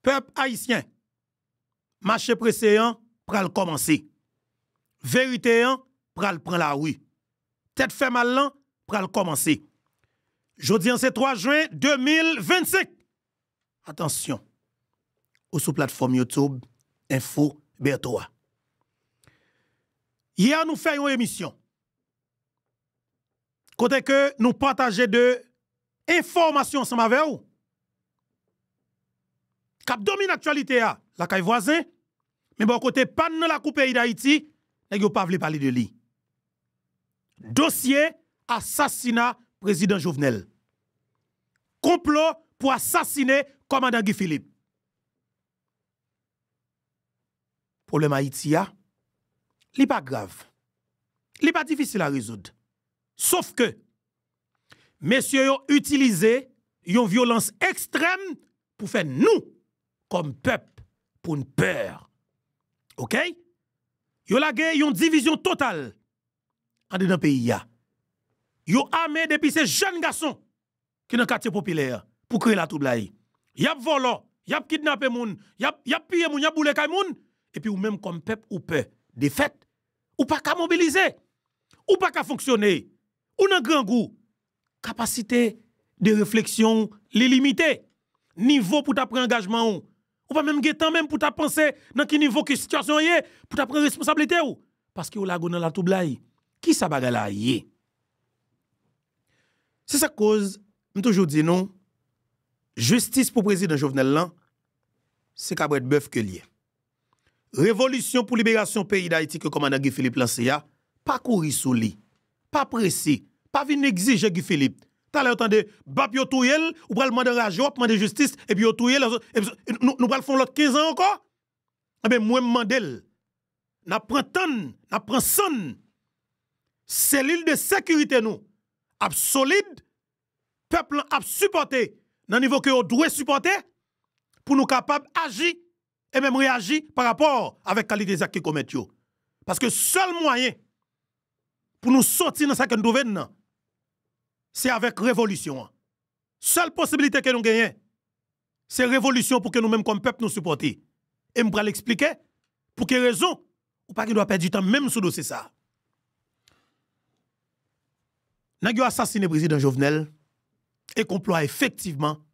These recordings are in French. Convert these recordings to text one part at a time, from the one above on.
Peuple haïtien, marché précédent pral commencer. Vérité pral prend la rue. Tête fait mal lan pral commencer. Jodi c'est 3 juin 2025. Attention. Ou sous plateforme YouTube Info Bertoa. Hier nous faisons une émission. Côté que nous partageons de informations ensemble avec vous. Cap domine l'actualité la caille voisin, mais bon côté pas dans la coupe pays d'Haïti, nèg yo pas vle parler de lui. Dossier assassinat président Jovenel. Complot pour assassiner commandant Guy Philippe. Problème Haïti li pas grave. Li pas difficile à résoudre. Sauf que messieurs ont utilisé une violence extrême pour faire nous comme peuple pour une peur. OK? Yo la guerre une division totale en dedans pays ya. Yo armé depuis ces jeunes garçons qui dans quartier populaire pour créer la trouble là. Y a volé, y a kidnappé moun, y a pillé moun, y a boulé kay moun et puis ou même comme peuple ou peur défaite ou pas qu'à mobiliser ou pas qu'à fonctionner ou nan grand goût capacité de réflexion limitée niveau pour ta prendre engagement ou pas même temps même pour ta penser dans quel niveau que situation est pour ta prendre responsabilité ou parce que ou la dans la trouble là qui ça baga là yé c'est ça cause m toujours dit non justice pour président Jovenel là c'est cabret bœuf que lié révolution pour libération pays d'Haïti que commandant Guy Philippe lancé a pas courir sous lui pas pressé pas venir exiger Guy Philippe t'as l'air entendre bap yo touyel ou pral demander rajo demander justice et puis yo touyel nous pral font l'autre 15 ans encore eh ben moi mandel n'a prend tan n'a prend son cellule de sécurité nous ab solide peuple a supporté dans niveau que on doit supporter pour nous capable agir et même réagir par rapport avec qualité des actes qui commettent yo parce que seul moyen pour nous sortir dans ça que nous devons c'est avec révolution. Seule possibilité que nous gagnons, c'est révolution pour que nous-mêmes comme peuple nous supporter. Et je vais l'expliquer pour quelle raison ou pas qu'il doit perdre du temps même sur dossier ça. Nous avons assassiné le président Jovenel et complot a effectivement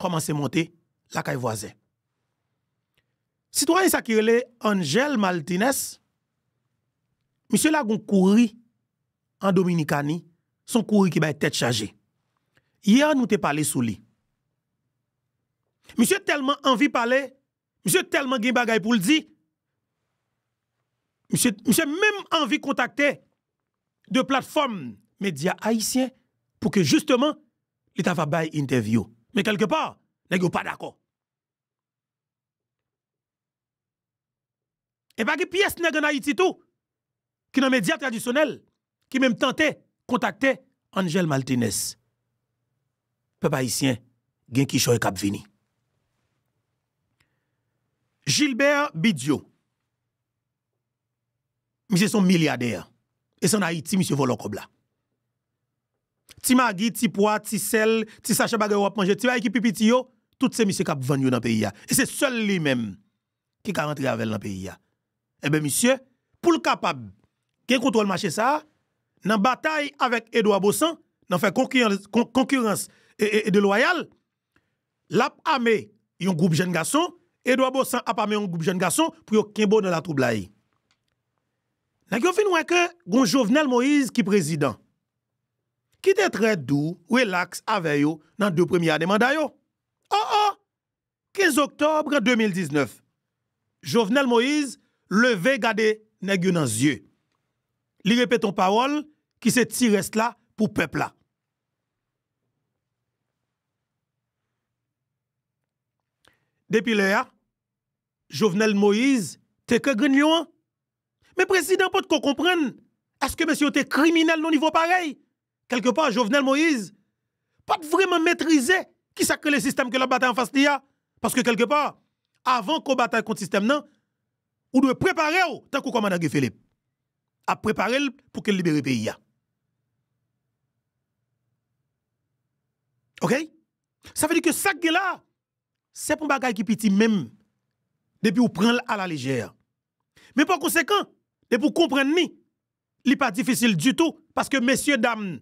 commencé à monter la caille voisin. Citoyen ça qui relève Angel Martinez, monsieur la gon couri en Dominicanie, son courri qui va être tête chargée. Hier, nous t'ai parlé sous lui. Monsieur tellement envie de parler, monsieur tellement gen bagay pour le dire, monsieur même envie de contacter de plateformes médias haïtiens pour que justement, l'État va bailler interview. Mais quelque part, n'est-ce pas d'accord. Et pas que pièce n'est en Haïti tout, qui dans les médias traditionnels, qui même tentait contacter Angel Martinez. Peuple haïtien, gen ki choy kap vini. Gilbert Bidio. Monsieur son milliardaire. Et son Haïti, monsieur volo kobla. Ti magi, ti pois, ti sel, ti sachet bagay wap manger, ti bagay ki pipiti yo, tout ces monsieur kap vend yo dans pays ya. Et c'est seul lui-même qui ka rentre avec dans pays ya. Eh ben monsieur, pour le capable, gen contrôle marché ça, dans bataille avec Edouard Bossan, dans fait concurrence et de loyal, l'a armé un groupe jeune garçon, Edouard Bossan a armé un groupe jeune garçon pour yon kembo dans la trouble là. N'a yon fin que gon Jovenel Moïse qui président. Qui était très doux, relax avec yo dans 2 premières années mandat yo. 15 octobre 2019. Jovenel Moïse levé gade nèg yo dans yeux. Li répète ton parole qui se tire là pour peuple là. Depuis là, Jovenel Moïse te que grignon. Mais président peut comprendre est-ce que monsieur était criminel au niveau pareil? Quelque part Jovenel Moïse pas vraiment maîtriser qui ça que le système que la bataille en face d'ia parce que quelque part avant qu'on bataille contre système non, ou doit préparer tant que commandant Guy Philippe à préparer pour qu'il libère le pays. OK? Ça veut dire que ça là, c'est pour bagay qui petit même depuis ou prendre à la légère. Mais par conséquent, et pour comprendre ni, il n'est pas difficile du tout parce que messieurs dames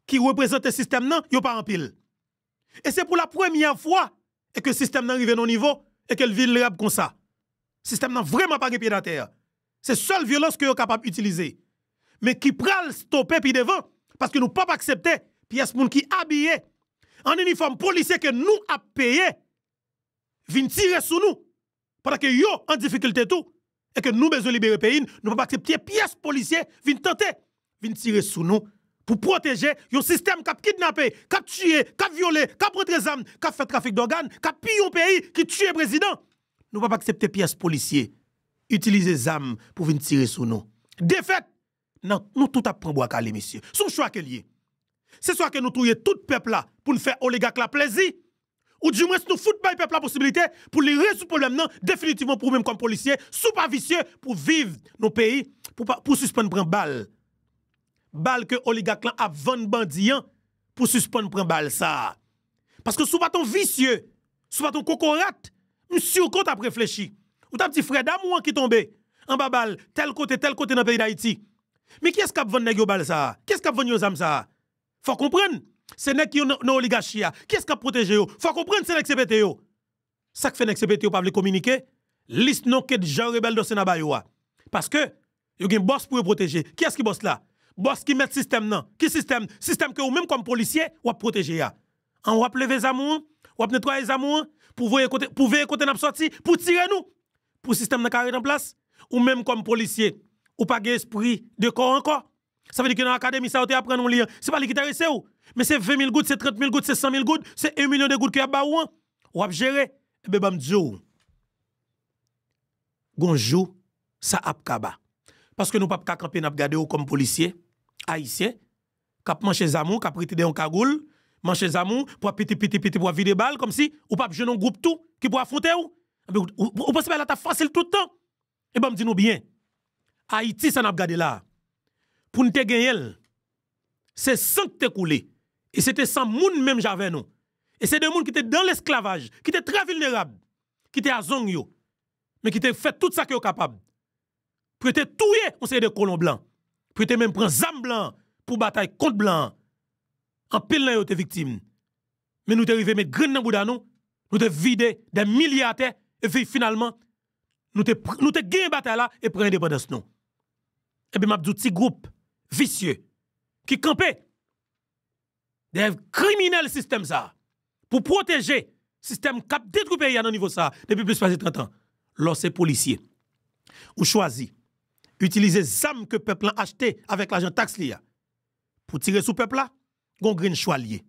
qui représentent le système non, yo pas en pile. Et c'est pour la première fois que le système arrive à nos niveaux et que le vulnérable comme ça. Le système n'a vraiment pas de pied à terre. C'est seule violence que vous êtes capable d'utiliser. Mais qui pral stopper puis devant, parce que nous ne pouvons pas accepter pièce moun qui habillé en uniforme policier que nous a payé, vient tirer sur nous, pendant que yo en difficulté tout, et que nous besoin libérer le pays, nous ne pouvons pas accepter pièce policier, vient tenter, vient tirer sur nous, pour protéger un système qui a kidnappé, qui a tué, qui a violé, qui a pris des armes, qui a fait trafic d'organes, qui a pillé un pays, qui a tué le président. Nous ne pouvons pas accepter pièces policiers, utiliser des armes pour venir tirer sur nous. De fait, non, nous tout à prendre bois calé, messieurs. Son choix que lié. C'est soit que nous touillons tout le peuple là pour nous faire oligarque la plaisir, ou du moins nous foutons pas le peuple la possibilité pour les résoudre le problème non, définitivement pour nous-mêmes comme policiers, sous pas vicieux pour vivre nos pays, pour suspendre prendre balle. Balle que oligarque là a 20 bandits pour suspendre prendre balle ça. Parce que sous pas ton vicieux, sous pas ton cocorate, monsieur quand t'as réfléchi. Ou t'as petit frère d'amour qui tombé en bas balle, tel côté dans le pays d'Haïti. Mais qui est-ce qui a vendu nèg balle ça? Qui est-ce qui a vendu aux âmes ça? Faut comprendre. C'est nèg qui ont oligarchie. Qui est-ce qui a protégé yo? Faut comprendre c'est nèg CPT yo. Ça que fait nèg CPT yo pas veut communiquer. Liste non que gens rebelle dans Sénat yo. Parce que yo gen boss pour protéger. Qui est-ce qui boss là? Boss qui met système non. Qui système? Système que ou même comme policier ou protéger ya. On va lever les amours, ou nettoyer les amours pour voir côté n'a sorti pour tirer nous. Pour système n'a carré en place ou même comme policier ou pas esprit de corps encore. Ça veut dire que dans l'académie, ça va apprendre à lire. Ce n'est pas lui qui t'intéresse, mais c'est 20 000 gouttes, c'est 30 000 gouttes, c'est 100 000 gouttes, c'est 1 million de gouttes qui a ba ou a géré. Et bien, je dis, gonjou, ça a kaba. Parce que nous ne pouvons pas camper, nous regarder comme policier, haïtien, qui a mangé zamou, qui a pris des cagoule, mangé zamou, pour piti, pour vider balle, comme si, ou pas jeune un groupe tout, qui pour affronter ou. Ou pensez que là, facile tout le temps. Et bien, je dis nous bien. Haïti, ça n'a pas gardé là. Pour nous gagner, c'est 100 qui coulé. Et c'était 100 moun même j'avais nous. Et c'est des moun qui étaient dans l'esclavage, qui étaient très vulnérables, qui étaient à zong yo, mais qui étaient fait tout ça qui est capable. Pour être touye, on sait des colons blancs. Pour être même prendre zam blanc pour bataille contre blanc. En pile là yo te victime. Mais nous t'es arrivé mettre grain dans bouda nous t'es vidé des milliards et puis finalement nous t'es gagné bataille là et prendre indépendance nous. Et puis m'a dit petit groupe vicieux qui campait des criminels système ça pour protéger système cap détruit pays à niveau ça depuis plus de 30 ans. Lorsque policiers ou choisi utiliser zam que peuple a acheté avec l'argent taxe liya pour tirer sous peuple là, gon green choix lié.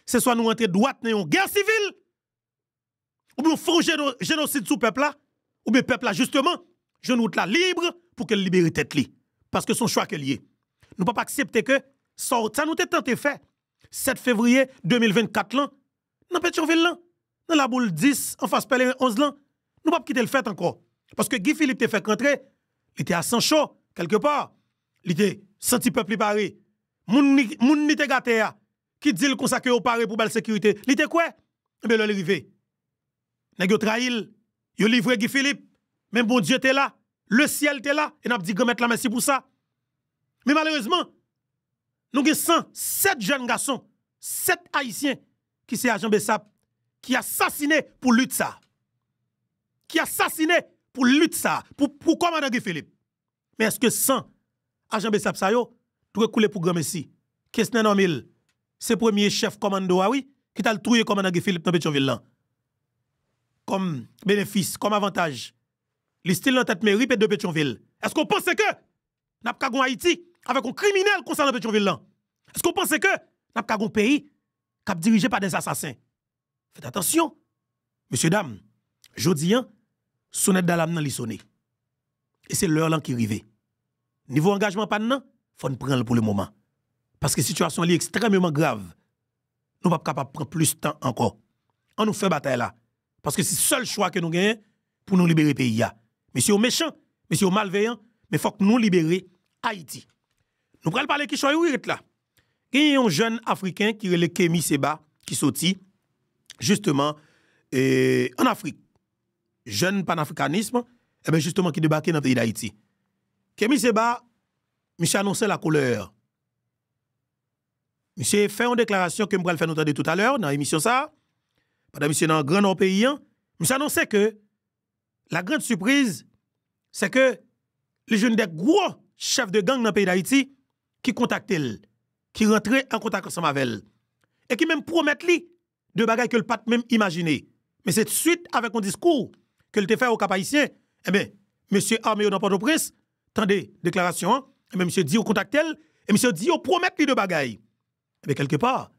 C'est soit nous rentrer droite dans une guerre civile ou bien faire génocide sous peuple là ou bien peuple là justement je route là libre pour qu'elle libère tête li parce que son choix que lié. Nous ne pouvons pas accepter que ça nous était tenté fait 7 février 2024 là dans Pétionville là dans la boule 10 en face Pellerin 11 là nous ne pouvons pas quitter le fait encore parce que Guy Philippe te fait rentrer il était à sang chaud quelque part il était senti peuple paré moun ni te gâté qui dit comme ça que au paré pour belle sécurité il était quoi et bien l'arrivé nèg yo trahil yo livré Guy Philippe même bon Dieu était là le ciel était là et n'a dit grand mettre la merci pour ça mais malheureusement nous avons 7 jeunes garçons 7 haïtiens qui c'est agent Bessap qui assassiné pour lutte ça qui assassiné pour lutte ça pour commandant Guy Philippe mais est-ce que 100 agent Bessap ça yo tout couler pour grand messi qu'est-ce que non c'est premier chef commando oui qui t'a le trouvé commandant Guy Philippe dans Pétionville là comme bénéfice comme avantage les styles en tête mairie de Pétionville est-ce qu'on pense que n'a pas gon Haïti avec un criminel concernant Pétionville là est-ce qu'on pense que n'a pas gon pays qui dirigé par des assassins faites attention messieurs dames jodi an sonnette d'alarme nan li sonné et c'est l'heure là qui arrive niveau engagement pas nan faut nous prendre pour le moment parce que situation est extrêmement grave nous pas capable prendre plus de temps encore on nous fait bataille là parce que c'est le seul choix que nous gagnons pour nous libérer le pays. Monsieur méchant, monsieur malveillant, mais il faut que nous libérer Haïti. Nous allons parler qui choix là. Il y a un jeune Africain qui est le Kémy Seba qui sorti justement en Afrique, jeune panafricanisme, et bien justement qui débarquait dans le pays d'Haïti. Kémy Séba, monsieur annoncé la couleur. Monsieur fait une déclaration que je vais faire entendre tout à l'heure dans l'émission ça. Pendant monsieur dans un grand nord pays, monsieur annoncé que la grande surprise, c'est que les jeunes des gros chefs de gang dans le pays d'Haïti qui contactent elle, qui rentraient en contact ensemble avec elle, et qui même promettent lui de bagages que le pas même imaginer. Mais c'est suite avec un discours que le fait au Cap haïtien, eh bien, monsieur Arméo dans Port-au-Prince, tendez déclaration, et bien monsieur dit au contact elle, et monsieur dit au promettre lui de bagages. Eh bien, quelque part,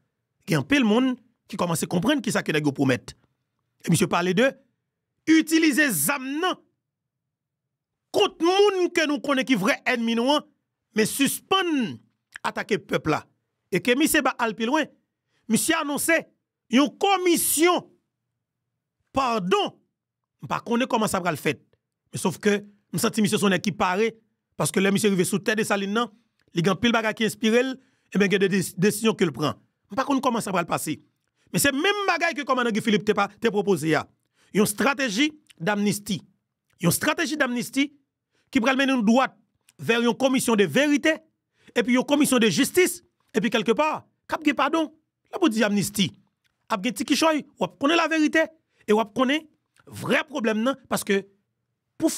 il y a un peu de monde qui commence à comprendre qui ça que les promettent. Et monsieur parlait de utiliser zamnan contre moun que nous connaissons qui vrai ennemi nous, mais suspend attaquer le peuple là. Et que monsieur ba al plus loin, monsieur annoncé une commission pardon, pas connaît comment ça va le faire. Mais sauf que me senti monsieur son équipe paré parce que le monsieur arrivé sous terre de Saline nan, il y a pile bagage qui inspire elle, et bien il y a des décisions qu'il prend. Pas connait comment ça va le passer. Mais c'est même bagage que commandant Guy Philippe t'a proposé ya. Une stratégie d'amnistie. Une stratégie d'amnistie qui va mener nous droite vers une commission de vérité et puis une commission de justice et puis quelque part, cap ge pardon, la pour dire amnistie. Ap gen tiki choy, ou connaît la vérité et ou connaît vrai problème nan parce que pour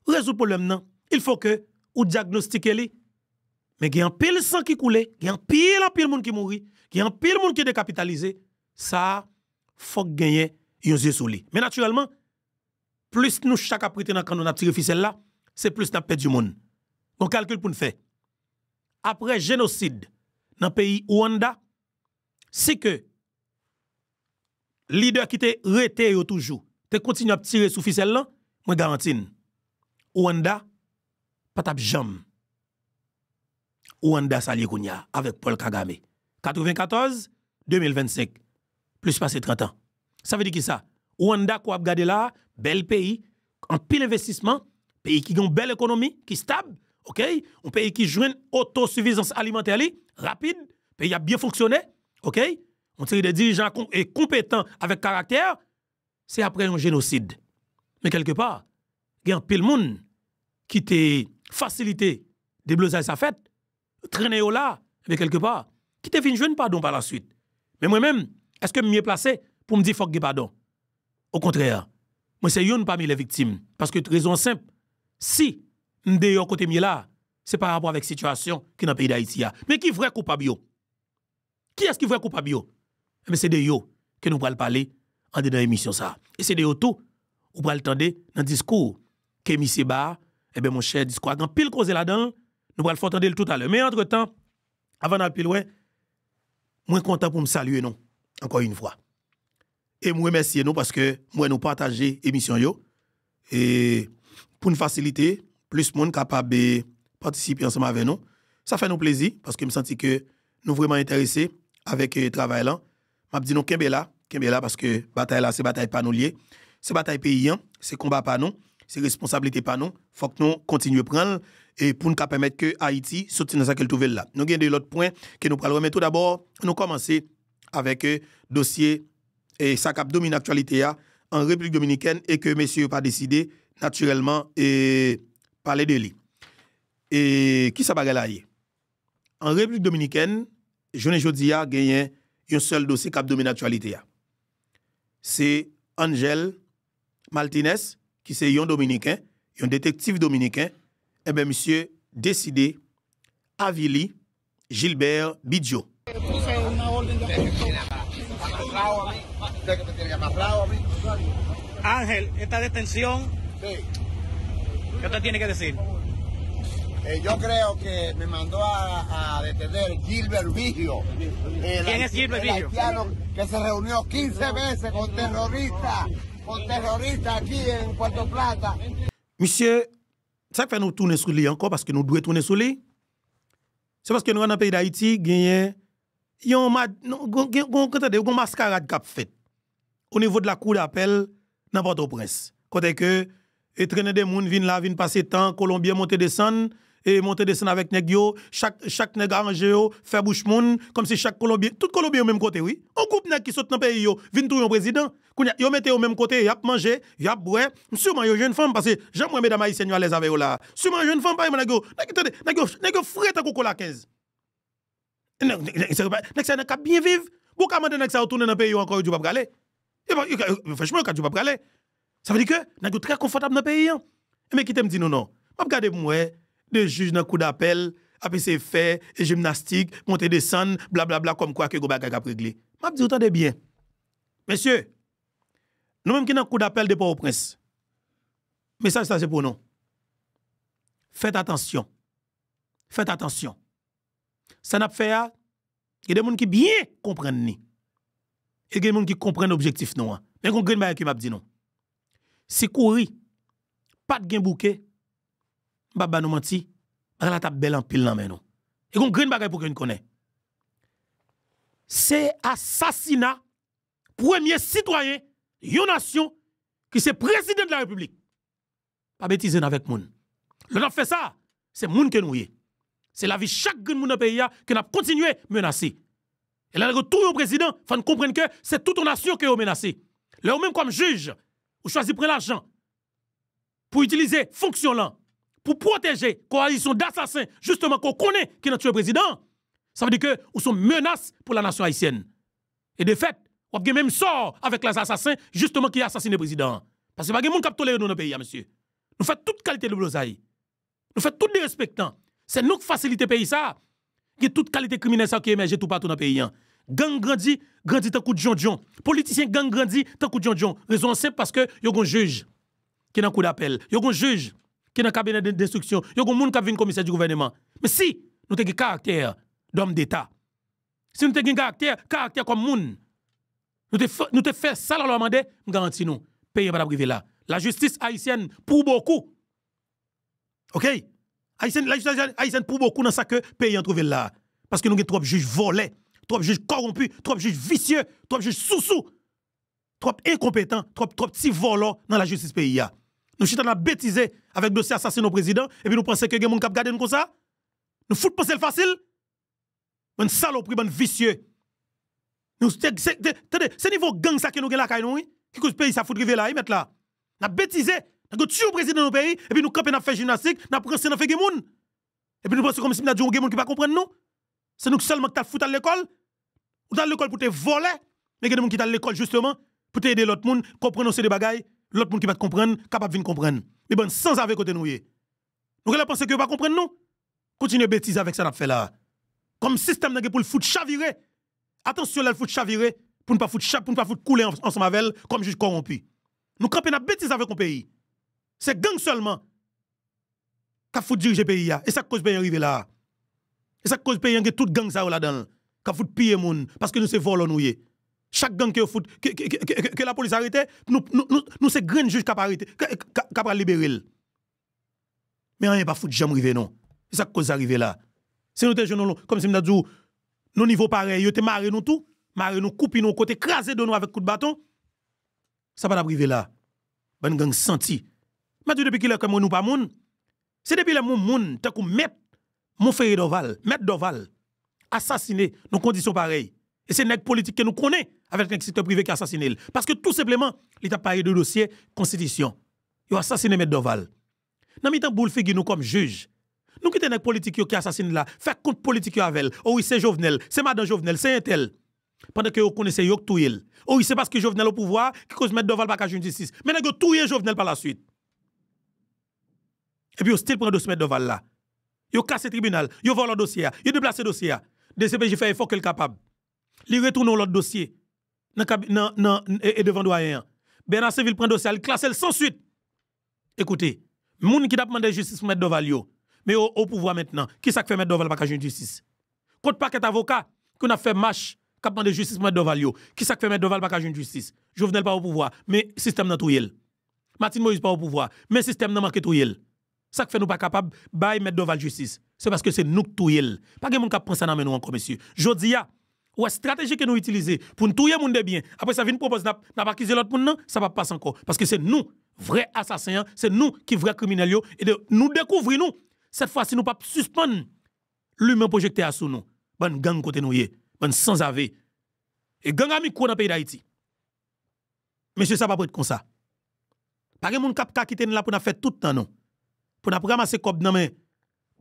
résoudre problème nan, il faut que ou diagnostiquer li. Mais il y a un pile sang qui coule, il y a un pile monde qui mourit, il y a un pile monde qui est décapitalisé, ça faut gagner un yeux sur lui. Mais naturellement, plus nous chaque après quand on a tiré ficelle là, c'est plus nous perdu du monde. On calcule pour nous faire. Après génocide dans le pays Rwanda, c'est que leader qui était resté toujours, te continue à tirer sous ficelle là, moi garantis. Rwanda pas tap jam. Rwanda sali kounya avec Paul Kagame. 94 2025 plus passé 30 ans. Ça veut dire qui ça? Rwanda quoi regarder là, bel pays, en pile investissement, pays qui a une belle économie, qui est stable, OK? Un pays qui joue une autosuffisance alimentaire rapide, pays a bien fonctionné, OK? On tire des dirigeants et compétents avec caractère, c'est après un génocide. Mais quelque part, il y a un pile monde qui te facilité débloser sa fête, traîner là, mais quelque part, qui te fin jouer pardon par la suite. Mais moi-même, est-ce que je mieux placé pour me dire faut que pardon? Au contraire, moi c'est une parmi les victimes parce que raison simple, si m'déyo côté mieux là, c'est par rapport avec situation qui dans le pays d'Haïti. Mais qui vrai coupable yo? Qui est-ce qui vrai coupable yo? Mais c'est de yo que nous allons parler en dedans émission ça. Et c'est de yo tout ou pral tendre dans discours que Kémy Séba, eh bien mon cher discours grand pile cause là-dedans, nous allons entendre le tout à l'heure. Mais entre-temps, avant d'aller plus loin, moi content pour me saluer non encore une fois. Et moi remercier nous parce que moi nous partager émission yo et pour nous faciliter plus monde capable de participer ensemble avec nous. Ça fait nous plaisir parce que me senti que nous vraiment intéressés avec le travail là. M'a dit non kembe là parce que bataille là c'est bataille pas nous lié. C'est bataille paysan, c'est combat pas nous, c'est responsabilité pas nous. Faut que nous continuer prendre et pour nous permettre que Haïti sortir dans ça qu'elle trouve là. Nous avons de l'autre point que nous allons remettre tout d'abord, nous commencer avec dossier et ça cap domine l'actualité en République dominicaine et que messieurs pas décidé naturellement et parler de lui. Et qui ça bagay là? En République dominicaine, journée jodi a gagné un seul dossier cap domine l'actualité. C'est Angel Martinez qui c'est un dominicain, un détective dominicain, et bien monsieur décidé Avili Gilbert Bidjo. Ángel, esta detención, sí. ¿Qué usted tiene que decir? Yo creo que me mandó a detener Gilbert Vigio. ¿Quién es Gilbert Vigio? El haitiano que se reunió 15 veces con terroristas aquí en Puerto Plata. Monsieur, ça fait nous tourner sur lui encore parce que nous devons tourner sur lui. C'est parce que nous dans le pays d'Haïti, il y a une mascarade qui a fait au niveau de la cour d'appel dans Port-au-Prince. Côté que traîner des gens viennent là, viennent passer temps, Colombien monter descendre et monter descendre avec nèg yo, chaque nèg arrangé yo, faire bouche moun, comme si chaque Colombien, tout Colombien au même côté, oui. On coupe nèg qui saute dans pays yo, vinn tout yon président, yo mettez au même côté, y a manger, y a boire, sûrement yo jeune femme parce que j'aime mesdames haïtiennes yo à l'aise avec yo là. Sûrement jeune femme pas nèg yo frère ta coco la 15. Nèg ça n'a bien vivre. Pour comment nèg ça retourner dans pays yo encore du pas aller. Franchement quand tu pas aller. Ça veut dire que nèg très confortable dans pays. Mais qui t'aime dit non. M'a regarder pour moi des juges dans coup d'appel, après c'est fait gymnastique, monter descendre, blablabla comme quoi que go bagay a régler. M'a dit autant de bien. Messieurs, nous même qui dans coup d'appel de Port-au-Prince. Message ça c'est pour nous. Faites attention. Faites attention. Ça n'a fait il y a des gens qui bien comprennent ni. Et il y a des gens qui comprennent l'objectif non. Mais qu'on gagne qui m'a dit non. Si courir pas de gain bouquet, baba nous menti, la table belle en pile nan men nous. Et qu'on green bagay pour qu'on connaît. C'est assassinat premier citoyen yon nation qui c'est président de la République. Pas bêtiser avec moun. Le n'a fait ça, c'est moun que nous y. C'est la vie chaque moun dans pays que n'a continué menacer. Et là tout le président, faut comprendre que c'est toute une nation qui est menacée. Là même comme juge, ou choisi prendre l'argent pour utiliser fonction là, pour protéger coalition d'assassins, justement qu'on connaît qui n'a tué le président, ça veut dire que nous sommes menaces pour la nation haïtienne. Et de fait, on a même sort avec les assassins, justement qui assassinent le président. Parce que pas de monde qui toléré dans notre pays, monsieur. Nous faisons toute qualité de blosaille. Nous faisons tout des respectants. C'est nous qui facilitons le pays ça. Il y a toute qualité criminelle qui émerge tout partout dans le pays. Gang grandit tant coup de jonjon. Politicien gang grandit tant coup de jonjon. Raison simple parce que y a un juge qui est dans coup d'appel. Il y a un juge qui est dans le cabinet d'instruction. Il y a un monde qui vient commissaire du gouvernement. Mais si nous avons un caractère d'homme d'État, si nous avons un caractère comme monde, nous te fait ça, la demandé, nous garantis nous, pays pas privé là. La justice haïtienne pour beaucoup. OK? La justice haïtienne pour beaucoup dans ça que pays en trouvé là. Parce que nous avons trop de juges volés, trop de juges corrompus, trop de juges vicieux, trop de juges sous-sous, trop incompétents, trop petits volants dans la justice pays. Nous sommes en bêtiser avec dossier assassinat au président et puis nous pensons que les gens qui regardent nous comme ça. Nous foutons penser le facile. Une saloperie, un vicieux. C'est niveau gang ça que nous avons là, nous, qui cause pays ça fout river là, mettre là. Nous avons bêtisé, nous avons tué le président de nos pays et puis nous campons, nous fait gymnastique, nous avons pensé, nous fait des gens. Et puis nous pensons comme si nous avons des gens qui ne comprennent pas nous. C'est nous seulement qui foutu à l'école. Ou dans l'école pour te voler, mais il y a des gens qui sont à l'école justement pour t'aider l'autre monde, comprendre ces bagailles, l'autre monde qui va te comprendre, capable de comprendre. Mais bon, sans avec côté nous. Nous allons penser que vous ne comprenez pas nous. Continuez à bêtiser avec ça qu'on fait là. Comme système pour le foot chavirer. Attention, le foot chavirer pour ne pas foutre couler ensemble avec elle comme juge corrompu. Nous campons à bêtiser avec un pays. C'est gang seulement qui fout diriger le pays. Et ça cause pays arriver là. Et ça cause pays qui tout gang ça là-dedans. Qui fout piller moun parce que nous c'est volons nous. Chaque gang que la police arrête, nous c'est grand juge qui a libéré. Mais rien pas foutre jamais arriver non. C'est ça cause arriver là. Si nous te comme si nous dit nos niveaux pareils, yo te marre nous tout, marre nous couper nous côté craser de nous avec coup de bâton. Ça va arriver là. Ben gang senti. Mais depuis qu'il est comme nous pas moun. C'est depuis le moun tant qu'on met mon frère d'Oval, maître d'Oval assassiné dans conditions pareilles. Et c'est nèg politique que nous connaît avec un secteur privé qui a assassiné. Parce que tout simplement, il a parlé de dossier constitution. Il a assassiné maître d'Oval. Dans mi temps boule figure nous comme juge. Nous qui sommes politique qui assassine là, fait compte politique avec elle. Oh oui, c'est Jovenel, c'est madame Jovenel, c'est un tel. Pendant que vous connaissez yok touye. Oh oui, c'est parce que Jovenel au pouvoir qui cause mettre Doval pas qu'à justice. Mais vous touye Jovenel par la suite. Et puis vous still prend dossier mettre Doval là. Vous casse le tribunal, vous volez le dossier, vous déplacez le dossier. DCPJ fait effort qu'elle capable. Li retourne l'autre dossier et devant doyen. Bernard Seville prend dossier, il classe sans suite. Écoutez, moun qui t'a demandé justice pour mettre Doval yo. Mais au pouvoir maintenant, qui ça fait mettre Doval pas qu'à justice? Contre paquet avocat qu'on a fait marche qui a demandé justice pour mettre Doval yo. Qui ça fait mettre Doval pas qu'à justice? Jovenel pas au pouvoir, mais système nan touyel. Martin Moïse pas au pouvoir, mais système nan manque touyel. Ça fait nous pas capable bail mettre Doval justice. C'est parce que c'est nous touyel. Pas gen moun k'ap prend ça dans nous encore monsieur. Jodi a ou stratégie que nous utilisons pour nous touyer moun de bien. Après ça vient propose n'a pas accuser l'autre moun non, ça va pas encore parce que c'est nous vrais assassins, c'est nous qui vrais criminels et nous découvrons nous cette fois-ci, nous pas suspendre l'humain projecté à sous nous. Bon gang côté nous yé, bon sans ave. Et gang ami quoi dans le pays d'Haïti. Monsieur, ça va pas être comme ça. Pas de moun kap ka quitter là pour nous faire tout le temps non. Pour nous ramasser comme dans men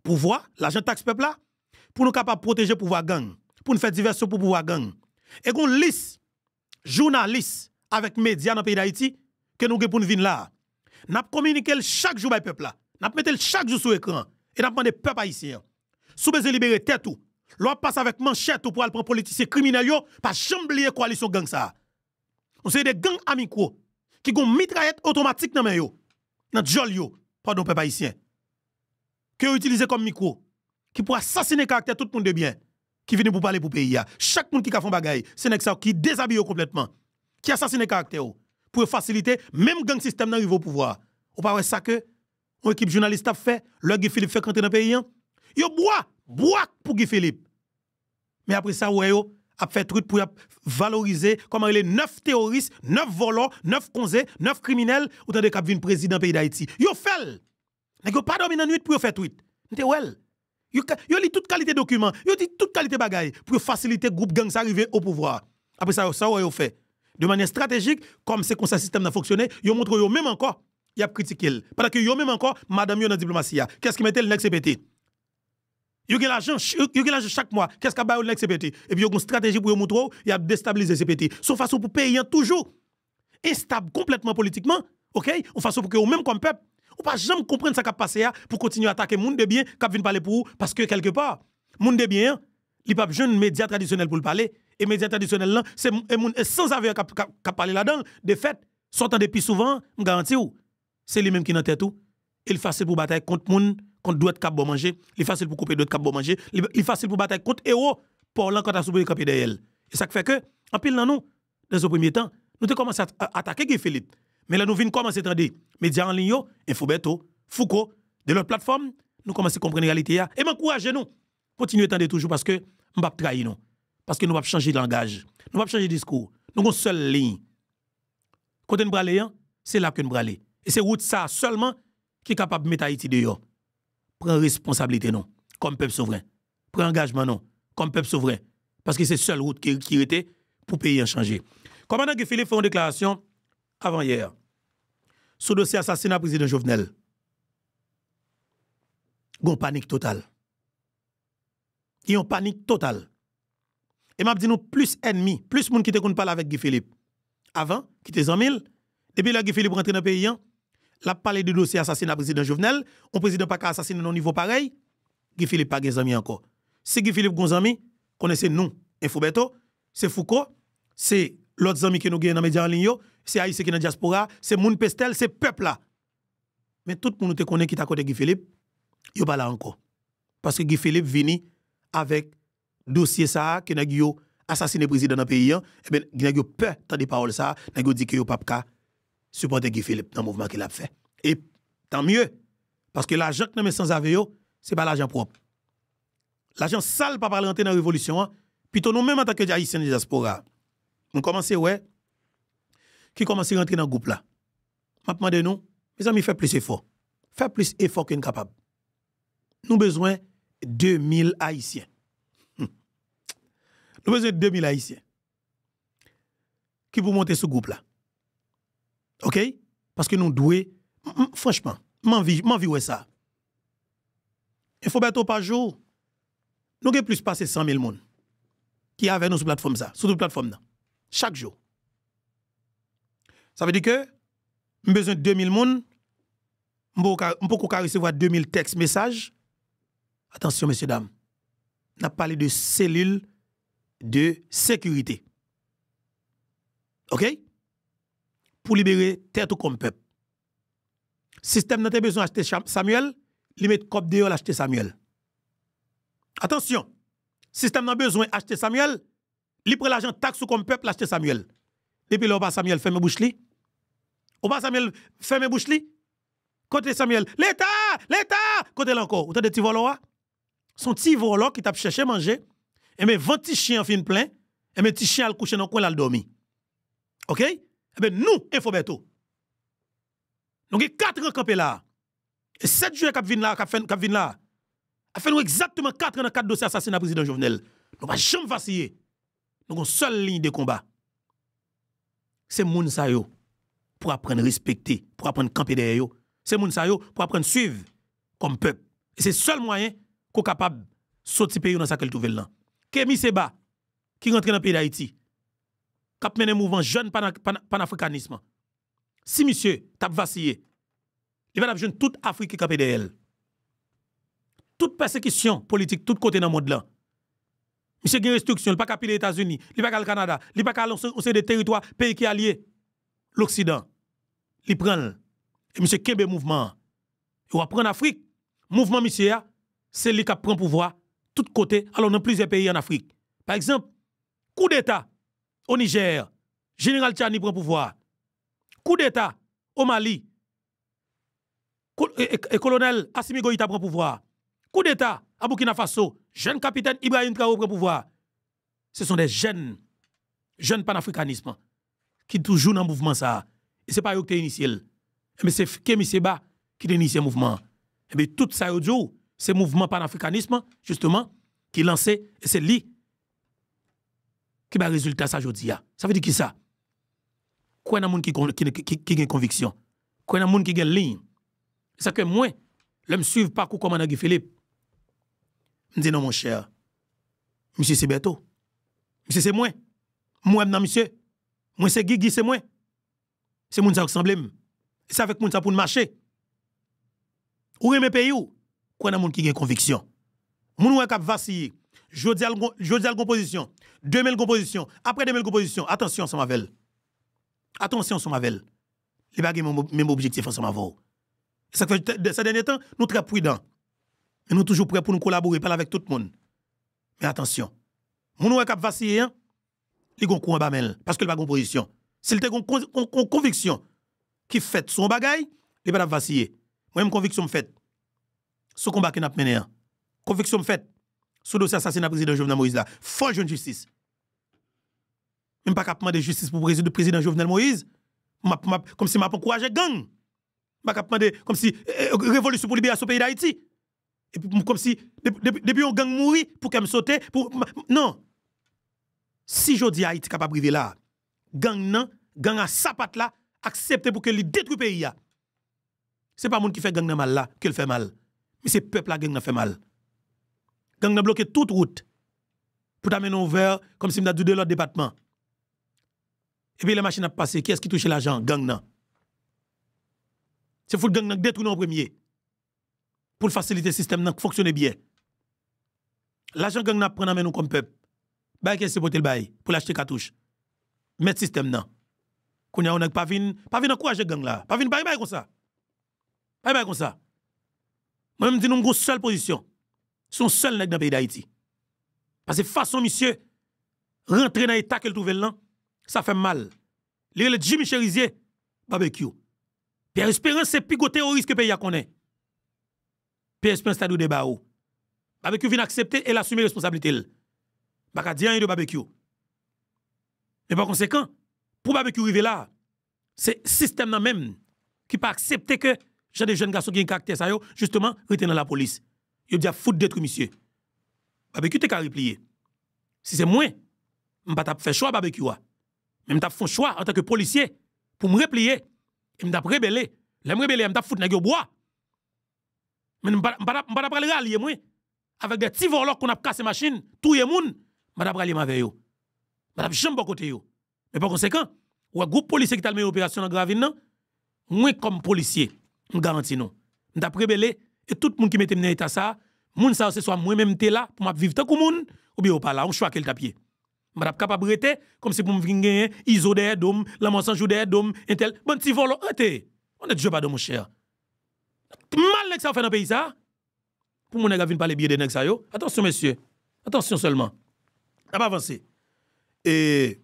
pouvoir, l'argent taxe peuple là, pour nous capable protéger pouvoir gang, pour nous faire diversion pour pouvoir gang. Et qu'on liste journalistes avec médias dans le pays d'Haïti que nous pour nous venir là. N'a communiqué chaque jour avec peuple là. N'a mettre chaque jour sur écran et n'a demandé peuple haïtien. Sous besoin libérer tête tout. L'on passe avec manchette pour aller prendre politiciens criminels yo, pas chamblier coalition gang ça. On c'est des gangs amicaux qui ont mitraillette automatique dans main yo. Dans jol yo, pardon peuple haïtien. Que utiliser comme micro qui pour assassiner caractère tout le monde de bien qui vient pour parler pour pays ya. Chaque monde qui a fait bagaille, c'est nèg ça qui déshabille complètement, qui assassine caractère pour faciliter même gang système d'arriver au pouvoir. Ou pas ça que une équipe journaliste a fait, le Guy Philippe fait rentrer dans le pays. Yo bois pour Guy Philippe. Mais après ça, ouais, yo a fait truc pour valoriser comment les 9 terroristes, 9 volants, 9 conzés, 9 criminels ou tant de cap vinn président pays d'Haïti. Yo fait. Nèg yo pas dormi dans nuit pour faire tweet. N'te well. Yo lit toute qualité documents, yo dit toute qualité bagaille pour faciliter groupe gang arriver au pouvoir. Après ça ouais yo fait. De manière stratégique, comme c'est comme ça système n'a fonctionné, yo montre yo même encore, y a critiqué. Parce que yo même encore madame yo dans diplomatie. Qu'est-ce qui mettait le next CPT? Yo gen l'argent chaque mois, qu'est-ce qu'a bail le next CPT? Et puis yo une stratégie pour yo montrer, y a déstabiliser CPT. Son façon pour payer toujours instable complètement politiquement, OK? Ou façon pour que même comme peuple ou pas jamais comprendre ça qui a passé pour continuer à attaquer monde de bien qui vient parler pour vous parce que quelque part monde de bien il pas jeune média traditionnel pour le parler et média traditionnel là c'est sans avoir qui parler là-dedans de fait sortant depuis souvent me garantis c'est lui même qui dans tête tout il facile pour bataille contre monde contre d'autres cap bon manger il facile pour couper d'autres cap bon manger il facile pour bataille contre héros pour l'en quand à soulever camper derrière et ça fait que en pile dans nous dans ce premier temps nous te commencé à attaquer Guy Philippe. Mais là, nous venons commencer à entendre médias en ligne, Infobeto, Foucault, de leur plateforme, nous commençons à comprendre la réalité. Et m'encouragez-nous. Continuez à attendre toujours parce que nous ne pouvons pas trahir nous. Parce que nous ne pouvons pas changer de langage. Nous ne pouvons pas changer de discours. Nous avons une seule ligne. Quand nous brûlons, c'est là que nous brûlons. Et c'est route ça seulement qui est capable de mettre Haïti dehors. Prends responsabilité, non, comme peuple souverain. Prends engagement, non, comme peuple souverain. Parce que c'est la seule route qui était pour payer en changer. Commandant Guy Philippe fait une déclaration avant hier. Sous dossier assassinat président Jovenel. Gon panique totale. Il y a une panique totale. Et m'a dit nous plus ennemis, plus monde qui te parle avec Guy Philippe. Avant, qui était 100 000, depuis là Guy Philippe rentre dans le pays, l'a parlé du dossier assassinat président Jovenel, un président pas qu'à assassiner au niveau pareil, Guy Philippe pas des amis encore. Si Guy Philippe gon amis, connaissez nous, Infobeto, c'est Foucault, c'est l'autre amis que nous gagnons dans les médias en ligne, c'est Haïtien qui est dans la diaspora, c'est Moun Pestel, c'est peuple là. Mais tout le monde te connaît qui t'a côté Guy Philippe, il pas là encore. Parce que Guy Philippe vini avec dossier ça que n'a assassiné président dans le pays, et ben n'a peur de paroles ça, n'a dit que yo pas supporter Guy Philippe dans le mouvement qu'il a fait. Et tant mieux parce que l'argent que nous sans aveyo, c'est pas l'argent propre. L'argent sale pas rentrer dans la révolution, plutôt nous même en tant que Haïtien de diaspora. On commence ouais qui commence à rentrer dans le groupe là. M'a demandé nous, mes amis, faites plus effort. Faites plus effort que nous capable. Nous avons besoin de 2000 Haïtiens. Nous avons besoin de 2000 Haïtiens qui pour monter ce groupe là. OK? Parce que nous devons, franchement, m'envie ça. Il faut bientôt par jour. Nous avons plus passer 100 000 personnes qui avaient nous sur plateforme ça, sur toute plateforme là. Chaque jour. Ça veut dire que nous avons besoin de 2000 personnes. Nous pouvons recevoir 2000 textes, messages. Attention, messieurs, dames. On a parlé de cellules de sécurité. OK? Pour libérer terre tout comme peuple. Système n'a pas besoin d'acheter Samuel, il met cop de l'acheter Samuel. Attention. Système n'a besoin d'acheter Samuel, il prend l'argent taxe comme peuple l'acheter Samuel. Depuis là, Samuel ferme bouche li. Ou pas Samuel ferme bouche li. Côté Samuel, l'État, côté là encore, autant de petits voleurs. Son petit voleur qui t'a cherché manger, et mais 20 petits chiens fin plein, et mes petits chiens al coucher dans le coin là le dormi. OK? Et bien nous, Infobeto. Nous avons 4 ans campés là. Et 7 juillet qui vient là, a fait nous exactement 4 ans dans 4 dossiers assassinat président Jovenel. Nous pas jamais vaciller. Nous avons une seule ligne de combat. C'est moun sa yo pour apprendre à respecter, pour apprendre à camper derrière yo. C'est moun sa yo pour apprendre à suivre comme peuple. Et c'est le seul moyen qu'on est capable de sortir pays dans sa qu'elle trouve là. Kémy Seba qui rentre dans le pays d'Haïti, qui a mené un mouvement jeune panafricanisme. Si monsieur t'a vacillé, il va jouer toute Afrique qui est derrière elle. Toute persécution politique, tout côté dans le monde là. Monsieur a une restriction, il ne peut pas aller aux États-Unis, il ne peut pas aller au Canada, il ne peut pas aller au des territoires, pays qui alliés. L'Occident, il prend. Et monsieur Kembe mouvement. Il va prendre l'Afrique. Mouvement monsieur, c'est lui qui prend pouvoir tout côté, alors dans plusieurs pays en Afrique. Par exemple, coup d'État au Niger, Général Tchani prend pouvoir. Coup d'État au Mali, et colonel Assimi Goïta prend pouvoir. Coup d'État à Burkina Faso, jeune capitaine Ibrahim Traoré prend pouvoir. Ce sont des jeunes panafricanisme qui toujours dans le mouvement ça. Et ce n'est pas eux qui ont initié. Mais c'est Kémy Seba qui a initié le mouvement. Et bien tout ça, c'est le mouvement panafricanisme, justement, qui est lancé. Et c'est lui qui va résultat ça aujourd'hui. Ça veut dire qui ça? Quoi est-ce qui a une conviction? Quoi est-ce qui a une ligne? C'est que moi, je me suis pas comme commandant Guy Philippe. Je dis non, mon cher. Monsieur, c'est Beto. Monsieur, c'est moi. Moi, non, monsieur. Moi, c'est Guigui, c'est moi. C'est moun ça qui ressemble. C'est avec moun ça pour marcher. Ou est mes pays ou? Quoi est-ce qui a une conviction? Moun ou est cap vaciller. Jodi al composition. 2000 composition. Après 2000 composition. Attention, ça m'avelle. Attention, ça m'avelle. Il n'y a pas de même objectif ensemble avec vous. Ça fait ces derniers temps, nous sommes très prudents. Et nous sommes toujours prêts pour nous collaborer, parler avec tout le monde. Mais attention, mon ou cap vaciller, il y a un coup en bamel parce qu'il n'y a pas de position. S'il y a une conviction qui fait son bagay, il va pas vaciller. Moi même conviction me fait. Ce combat qui n'a pas mené. Conviction me fait. Ce dossier assassinat président Jovenel Moïse là, faut jouer justice. Même pas capable de justice pour le président Jovenel Moïse, comme si m'a pas encouragé gang. M'a capable comme si révolution pour libérer ce pays d'Haïti. Et puis comme si depuis un gang mourir pour qu'elle me saute pour non. Si je dis Haïti capable de vivre là, gang à sapat là, accepter pour que lui détruit le pays. C'est pas monde qui fait gang mal là, qu'il fait mal. Mais c'est peuple là gang fait mal. Gang n'a bloqué toute route pour t'amener ouvert comme si m'a dit de l'autre département. Et puis les machines a passé, qui est-ce qui touche l'argent? Gang nan. C'est faut le gang nan détruire en premier. Pour faciliter le système nan fonctionner bien. L'argent gang nan prend nous comme peuple. Bah qu'est-ce que c'est pour le bail pour l'acheter cartouche. Mettre système nan. Qu'on y a on pas vinn encourager gang là. Pas vinn bail comme ça. Bail comme ça. Moi même dis nous une seule position. Son seul nèg dans le pays d'Haïti. Parce que façon monsieur rentrer dans l'état qu'elle trouve là, ça fait mal. Le Jimmy Cherizier barbecue. Pierre Espérance c'est plus terroriste que pays a connaît. Pierre Espérance stade de débat. Barbecue vient accepter et l'assumer responsabilité. Baka di rien de barbecue. Mais par conséquent, pour barbecue arriver là, c'est système nan même qui pas accepter que j'ai des jeunes garçons qui ont un caractère ça yo justement retenir la police. Yo dit fout détruire monsieur. Barbecue t'es qu'à replier. Si c'est moi, m'pa t'a fait choix barbecue a. Même t'a fait choix en tant que policier pour me replier et m't'a rebeller. L'aime rebeller m't'a fout nèg yo bois. Mais m'pa t'a pas rallier moi avec des petits voleurs qu'on a cassé machine, tout y moun, m'ta pas rallier avec yo. M'ta jambe côté yo. Mais par conséquent, ou un groupe policier qui t'a mené opération dans Gravine nan, moi comme policier, me garantis non. M'ta rebeller et tout le monde qui mette dans l'état ça, moun ça c'est soit moi même t'es là pour m'a vivre tant que moun ou bien ou pas là, on choix quel tapier. M'a capable rester comme si pour me gagner iso des dom, la monsant joue des dom, intel. Bon petit volo, on est déjà pas de mon cher. Mal nèg ça fait dans pays ça. Pour mon nèg vinn parler bien de nèg ça yo. Attention messieurs. Attention seulement. On va avancer. Et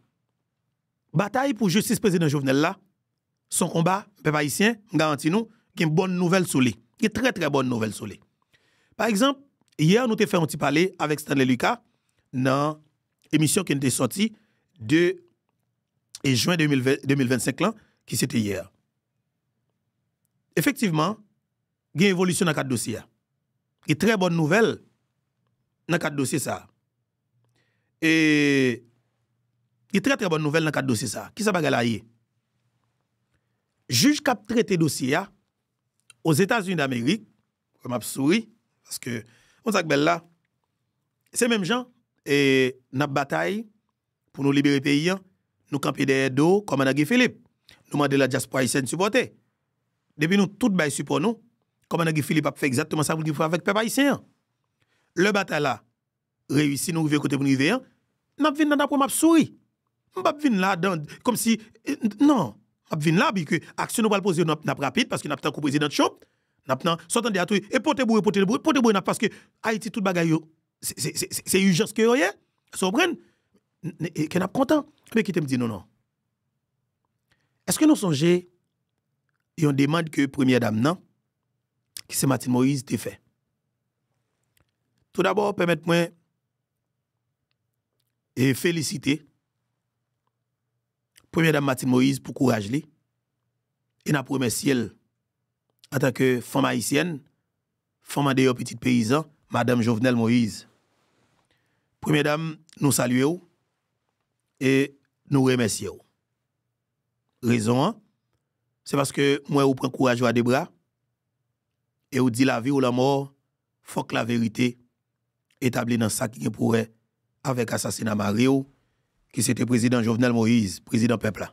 bataille pour justice président Jovenel là, son combat peuple haïtien, garantit nous qu'il y a une bonne nouvelle sur lui. Il y a très très bonne nouvelle sur lui. Par exemple, hier nous avons fait un petit parler avec Stanley Lucas dans l'émission qui était sortie de juin 2025 là, qui c'était hier. Effectivement, il y a une évolution dans le cadre dossier. Il y a très bonne nouvelle dans le cadre dossier ça. Et il y a très bonne nouvelle dans le cadre dossier ça. Qui ça va gagner? Juge qui a traité dossier aux États-Unis d'Amérique, comme m'a souri parce que on sait que là c'est même gens et n'a bataille pour nous libérer pays, nous camper derrière dos comme Guy Philippe. Nous demander la diaspora haïtienne supporter. Depuis nous tout bail support nous, comme Guy Philippe a fait exactement ça pour dire avec peuple haïtien. Le bataille là réussi nous river côté pour nous river, n'a vinn dans m'a souri. M'pa vinn là comme si non, m'a vinn là parce que action nous va poser n'a rapide parce que n'a pas tant président Trump. N'a pas s'entendre à tout et porter bourre parce que Haïti tout bagaille c'est urgence que yo yé. Ça comprendre que n'a content mais qui te me dit non. Est-ce que nous songez et on demande que première dame non qui c'est Martine Moïse t'est fait. Tout d'abord permettez-moi et féliciter première dame Martine Moïse pour courage li et n'a remercier elle en tant que femme haïtienne, femme de petite paysan, madame Jovenel Moïse. Première dame, nous saluons et nous remercions. Raison, c'est parce que moi, vous prenez courage à des bras et vous dit la vie ou la mort, faut que la vérité établie dans ça qui pourrait avec assassinat Mario, qui c'était président Jovenel Moïse, président peuple.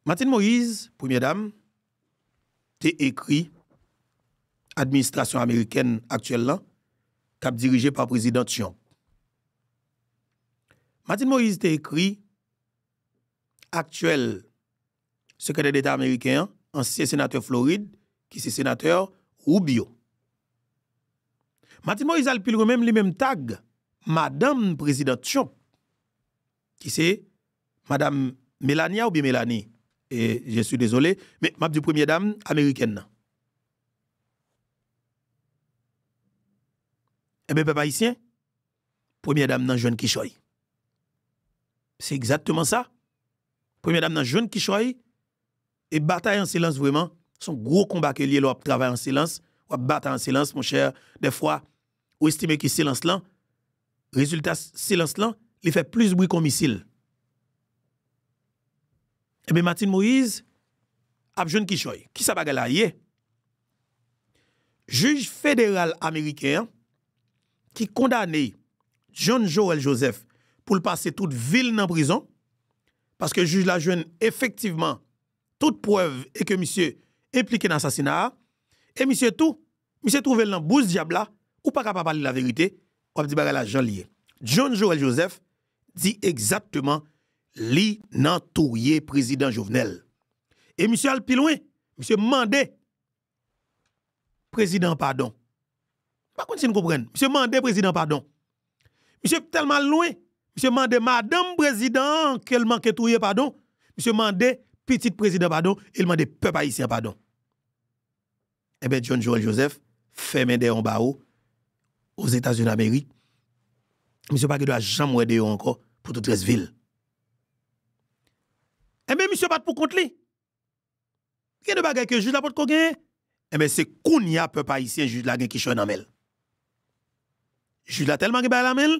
Martine Moïse, première dame, t'es écrit administration américaine actuelle cap dirigée par président Trump. Martine Moïse t'es écrit actuel secrétaire d'État américain, ancien sénateur Floride, qui c'est sénateur Rubio. Martine Moïse a le même les mêmes tag madame président Trump, qui c'est madame Melania ou bien Mélanie. Et je suis désolé, mais m'a dit première dame américaine. Eh bien, peuple haïtien, première dame dans jeune Kishoy. C'est exactement ça. Première dame dans jeune Kishoy, et bataille en silence vraiment, son gros combat que lié là, travail en silence, ou bataille en silence, mon cher. Des fois, ou estimer que silence là, résultat silence là, il fait plus de bruit qu'un missile. Eh bien, Martine Moïse a jeune Kishoy. Qui ça va gagner? Juge fédéral américain qui condamne John Joel Joseph pour le passer toute ville dans prison parce que juge la jeune effectivement toute preuve et que monsieur impliqué dans l'assassinat et monsieur trouvé dans bouse diable ou pas capable de parler la vérité, on dit la Jean lié. John Joel Joseph dit exactement li nan touye président Jovenel. Et monsieur al pi loin, monsieur mandé président pardon. Pas contre si nous comprenons. Monsieur mandé président pardon. Monsieur tellement loin, monsieur mandé madame président qu'elle manque touye pardon. Monsieur mandé petit président pardon, il mandé peuple haïtien pardon. Eh bien John Joel Joseph fait main de en bas aux États-Unis d'Amérique. Monsieur pas que doit jamais de encore pour toute reste ville. Eh bien, monsieur, pas pour compte li. Il y a des bagages que juge la porte qu'on gagne. Eh bien, c'est Kounia, peuple haïtien, juge la gagne qui choy nan mel. Juge la tellement que ba la mel,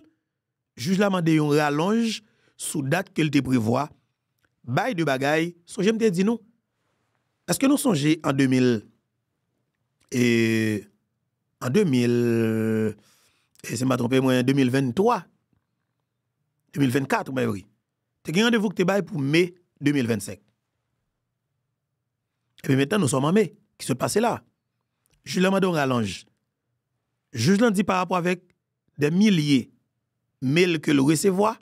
juge la mande yon rallonge sous date qu'elle te prévoit. Bail de bagaille, songe me te dit nous. Est-ce que nous songez en 2000 et en 2000 et c'est m'a trompé moi en 2023 2024 ben oui. Tu as rendez-vous que te bail pour mai 2025. Et puis maintenant, nous sommes en mai. Qui se passe là? Juge la mande rallonge. Juge l'en dit par rapport avec des milliers de mails que le recevoir.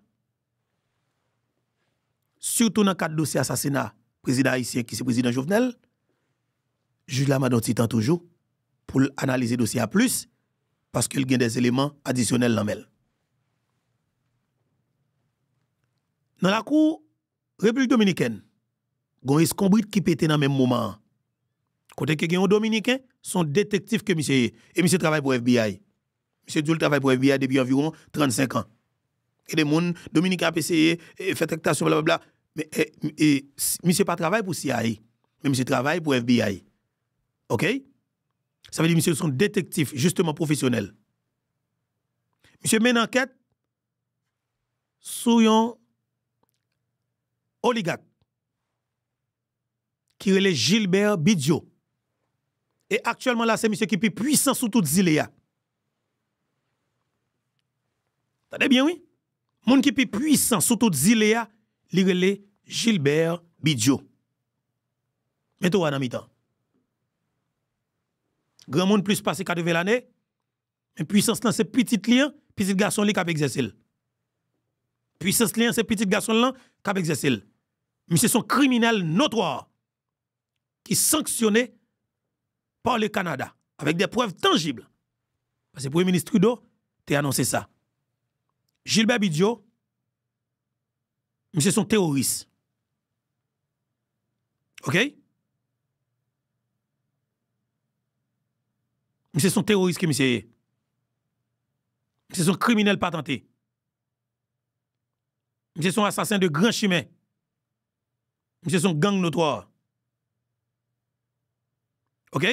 Surtout dans le cadre de dossier assassinat, président haïtien qui c'est président Jovenel. Juge la mande titan toujours pour analyser le dossier à plus parce qu'il y a des éléments additionnels dans le Dans la cour République dominicaine, il y a un escombrit qui pète dans le même moment. Côté que un dominicain, son détective que monsieur et monsieur travaille pour FBI. Monsieur Djoul travaille pour FBI depuis environ 35 ans. Et des gens dominicains a essayé fait tractation blablabla mais monsieur pas travaille pour CIA. mais monsieur travaille pour FBI. OK? Ça veut dire monsieur sont détectives justement professionnels. Monsieur mène enquête sur un oligarque qui est Gilbert Bidjo. Et actuellement là, c'est monsieur qui est plus puissant sous toute Zilea. T'entendez bien, oui? Moun qui est plus puissant sous toute Zilea, il est Gilbert Bidjo. Mettez-vous dans mi-temps. Grand monde plus passé 80 l'année, mais puissance là, c'est petit lien, petit garçon qui a exercé. Puissance lien, c'est petit garçon là qui a exercé. Mais c'est son criminel notoire qui est sanctionné par le Canada avec des preuves tangibles. Parce que le Premier ministre Trudeau t'a annoncé ça. Gilbert Bidjo, monsieur son terroriste. OK? Monsieur son terroriste que monsieur est. Monsieur son criminel patenté. Monsieur son assassin de grand chemin. Monsieur son gang notoire. OK?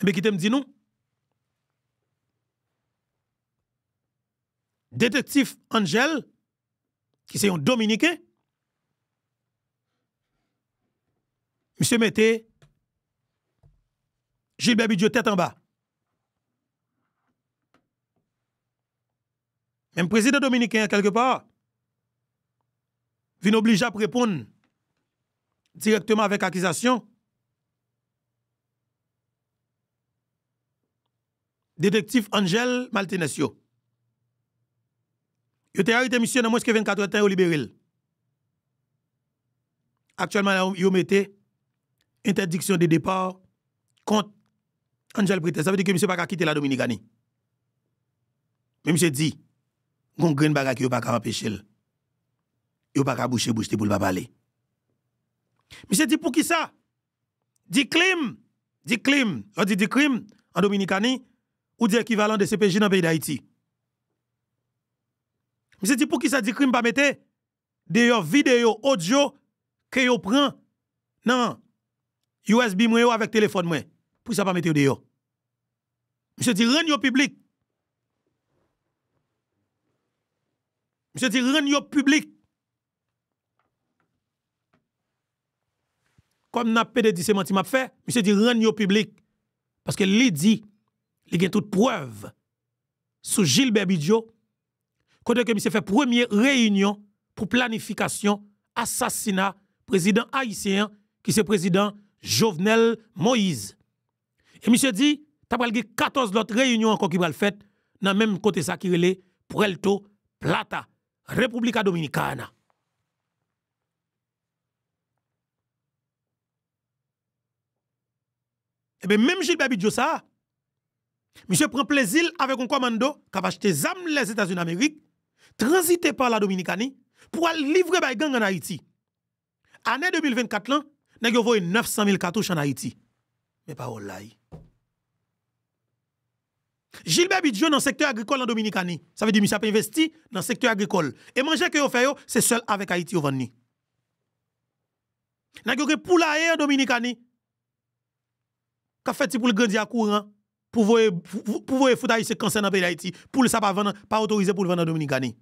Mais qui te me dit non? Détective Angel, qui est un Dominicain, monsieur mettait Gilbert Bidjo tête en bas. Même président dominicain, quelque part, vient obligé à répondre directement avec accusation. Détective Angel Maltenesio. Il a arrêté monsieur dans moins que 24 heures au libéral. Actuellement, il mette interdiction de départ contre Angel Brites. Ça veut dire que monsieur n'a pas quitter la Dominicanie. Mais monsieur dit, qu'on grain baga qui n'a pas empêcher. Il n'a pas boucher pour ne pas parler. Monsieur dit pour qui ça? Dit crime on dit crime en Dominicanie ou dit équivalent de CPJ dans le pays d'Haïti. Monsieur dit pour qui ça dit crime pas mettre des vidéo audio que yo prend non USB moi avec téléphone moi pour ça pas mettre dehors. Monsieur dit rend yo public. Monsieur dit rend yo public. Comme n'a pas dit c'est menti m'a fait, monsieur dit rend yo public parce que lui dit il y a toute preuve sur Gilbert Bidjo quand que monsieur fait première réunion pour planification assassinat président haïtien qui c'est président Jovenel Moïse. Et monsieur dit t'as pas 14 autres réunions encore qui va le faire dans même côté ça qui relait Puerto Plata, República Dominicana. Et bien même Gilbert Bidjo ça, monsieur prend plaisir avec un commando qui a acheté des armes les États-Unis d'Amérique, transité par la Dominicanie pour aller livrer des gangs en Haïti. Année 2024 là, n'a envoyé 900 000 cartouches en Haïti. Mais pas là. Gilbert Bidjo dans le secteur agricole en Dominicanie. Ça veut dire monsieur a investi dans le secteur agricole. Et manger que vous faites, c'est seul avec Haïti au vendre. N'a pas poulailler en Dominicanie. Qu'a fait pour le grandir à courant pour voir foutre haïtien cancer dans le pays d'Haïti pour ça pas vendre pas autorisé pour le vendre en Dominicanie.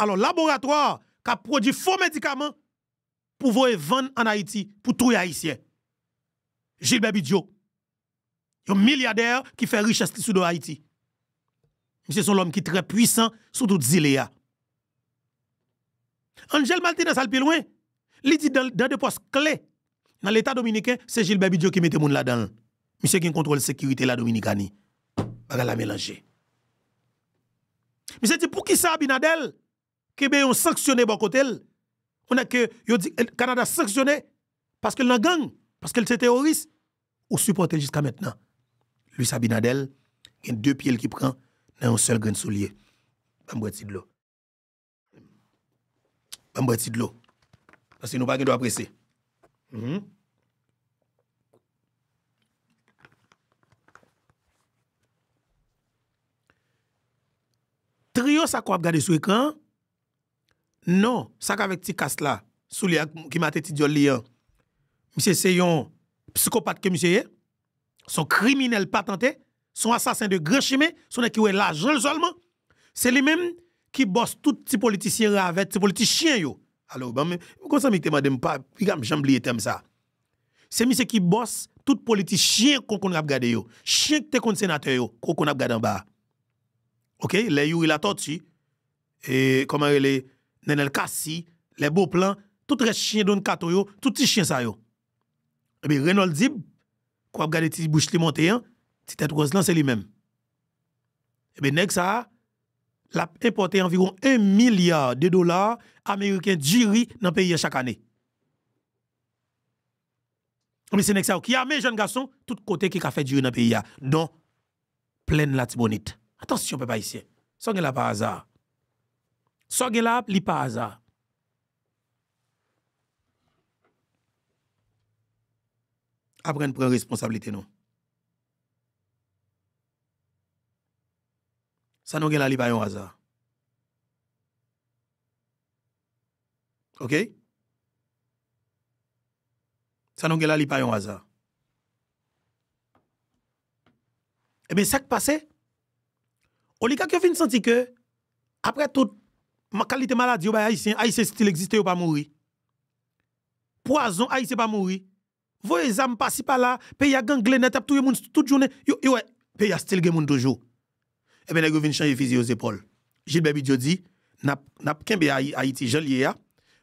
Alors laboratoire qui a produit faux médicaments pour voir vendre en Haïti pour tout haïtien. Gilbert Bidjo, un milliardaire qui fait richesse sous de Haïti. C'est son homme qui est très puissant sous toute Zilea. Angel Martinez al plus loin, il dit dans des postes clés dans l'État dominicain, c'est Gilbert Bidjo qui mette moun là-dedans. Monsieur qui contrôle la sécurité la Dominicanie. Baga la mélanger. Monsieur dit pour qui ça Abinadel que ben on sanctionné bon côté. On a que yo dit Canada sanctionné parce qu'elle n'a gang, parce qu'elle c'est terroriste ou supporter jusqu'à maintenant. Lui Sabinadel, il y a deux pieds qui prend dans un seul grain de soulier. Pas boire de l'eau. Pas boire de l'eau. Parce que nous pas doit presser. Trio ça qu'on regarder sur écran, Non, ça qu'avec ti casse là, sous li qui m'a été diol li. Monsieur c'est un psychopathe que monsieur est, son criminel patenté, son assassin de grand chemin, son qui est l'argent seulement. C'est lui-même qui bosse tout petit politicien avec petit politicien yo. Alors ben comme ça me demande pas, puis j'aime oublier thème ça. C'est monsieur qui bosse tout politicien qu'on a regardé yo. Chien qui te sénateur yo, qu'on a regardé en bas. OK, les Yuri la tortue et comment les Nenel Kassi, les beaux plans, tout reste chien don kato yo, tout petit chien ça yo. Et bien Renaud Dib, quoi regarder ti bouche li monté hein, ti tête rose là c'est lui-même. Et bien nèg ça l'a importé environ 1 milliard de dollars américains d'iri dans le pays chaque année. Mais c'est nèg ça qui a mes jeunes garçons tout côté qui a fait d'iri dans le pays dont pleine la tibonite. Attention peuple haïtien. Ça gen là par hasard. Ça gen là li par hasard. Après prendre responsabilité non. Ça nous gen là li pa yon hasard. OK? Ça nous gen là li pa yon hasard. Eh bien ça qui passe oligarque vient sentir que après toute ma qualité maladie au haïtien style existe ou pas mourir. Poison haïtien pas mourir. Voyez zam passer par là, pays a ganglé net tout le monde toute journée. Yo pays a style gen moun toujours. Eh ben nèg vinn changer fusil aux épaules. Gilbert Bidjo dit n'a kembe Haïti janlier a,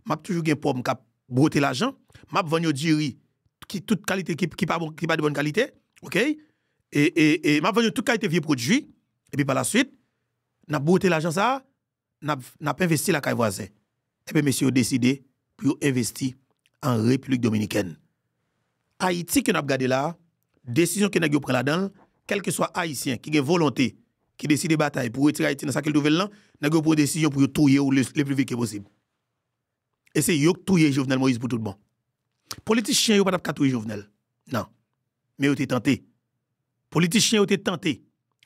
m'a toujours gen pomme cap broter l'argent, m'a vendre yo diri qui toute qualité qui pas bon qui pas de bonne qualité, OK? Et m'a vendre toute qualité vieux produit et puis par la suite n'a broter l'argent ça, n'a investi la caille voisin. Et bien monsieur décidé pour investir en République dominicaine. Haïti que n'a regardé là, décision que n'a prend là-dedans, quel que soit haïtien qui a volonté qui décide de bataille pour retirer Haïti dans sa nouvelle là, n'a pas décision pour touyer le plus vite possible. Et c'est yo touyer Jovenel Moïse pour tout le monde. Politicien yo pas touyer Jovenel. Non. Mais yo été tenté. Politicien yo été tenté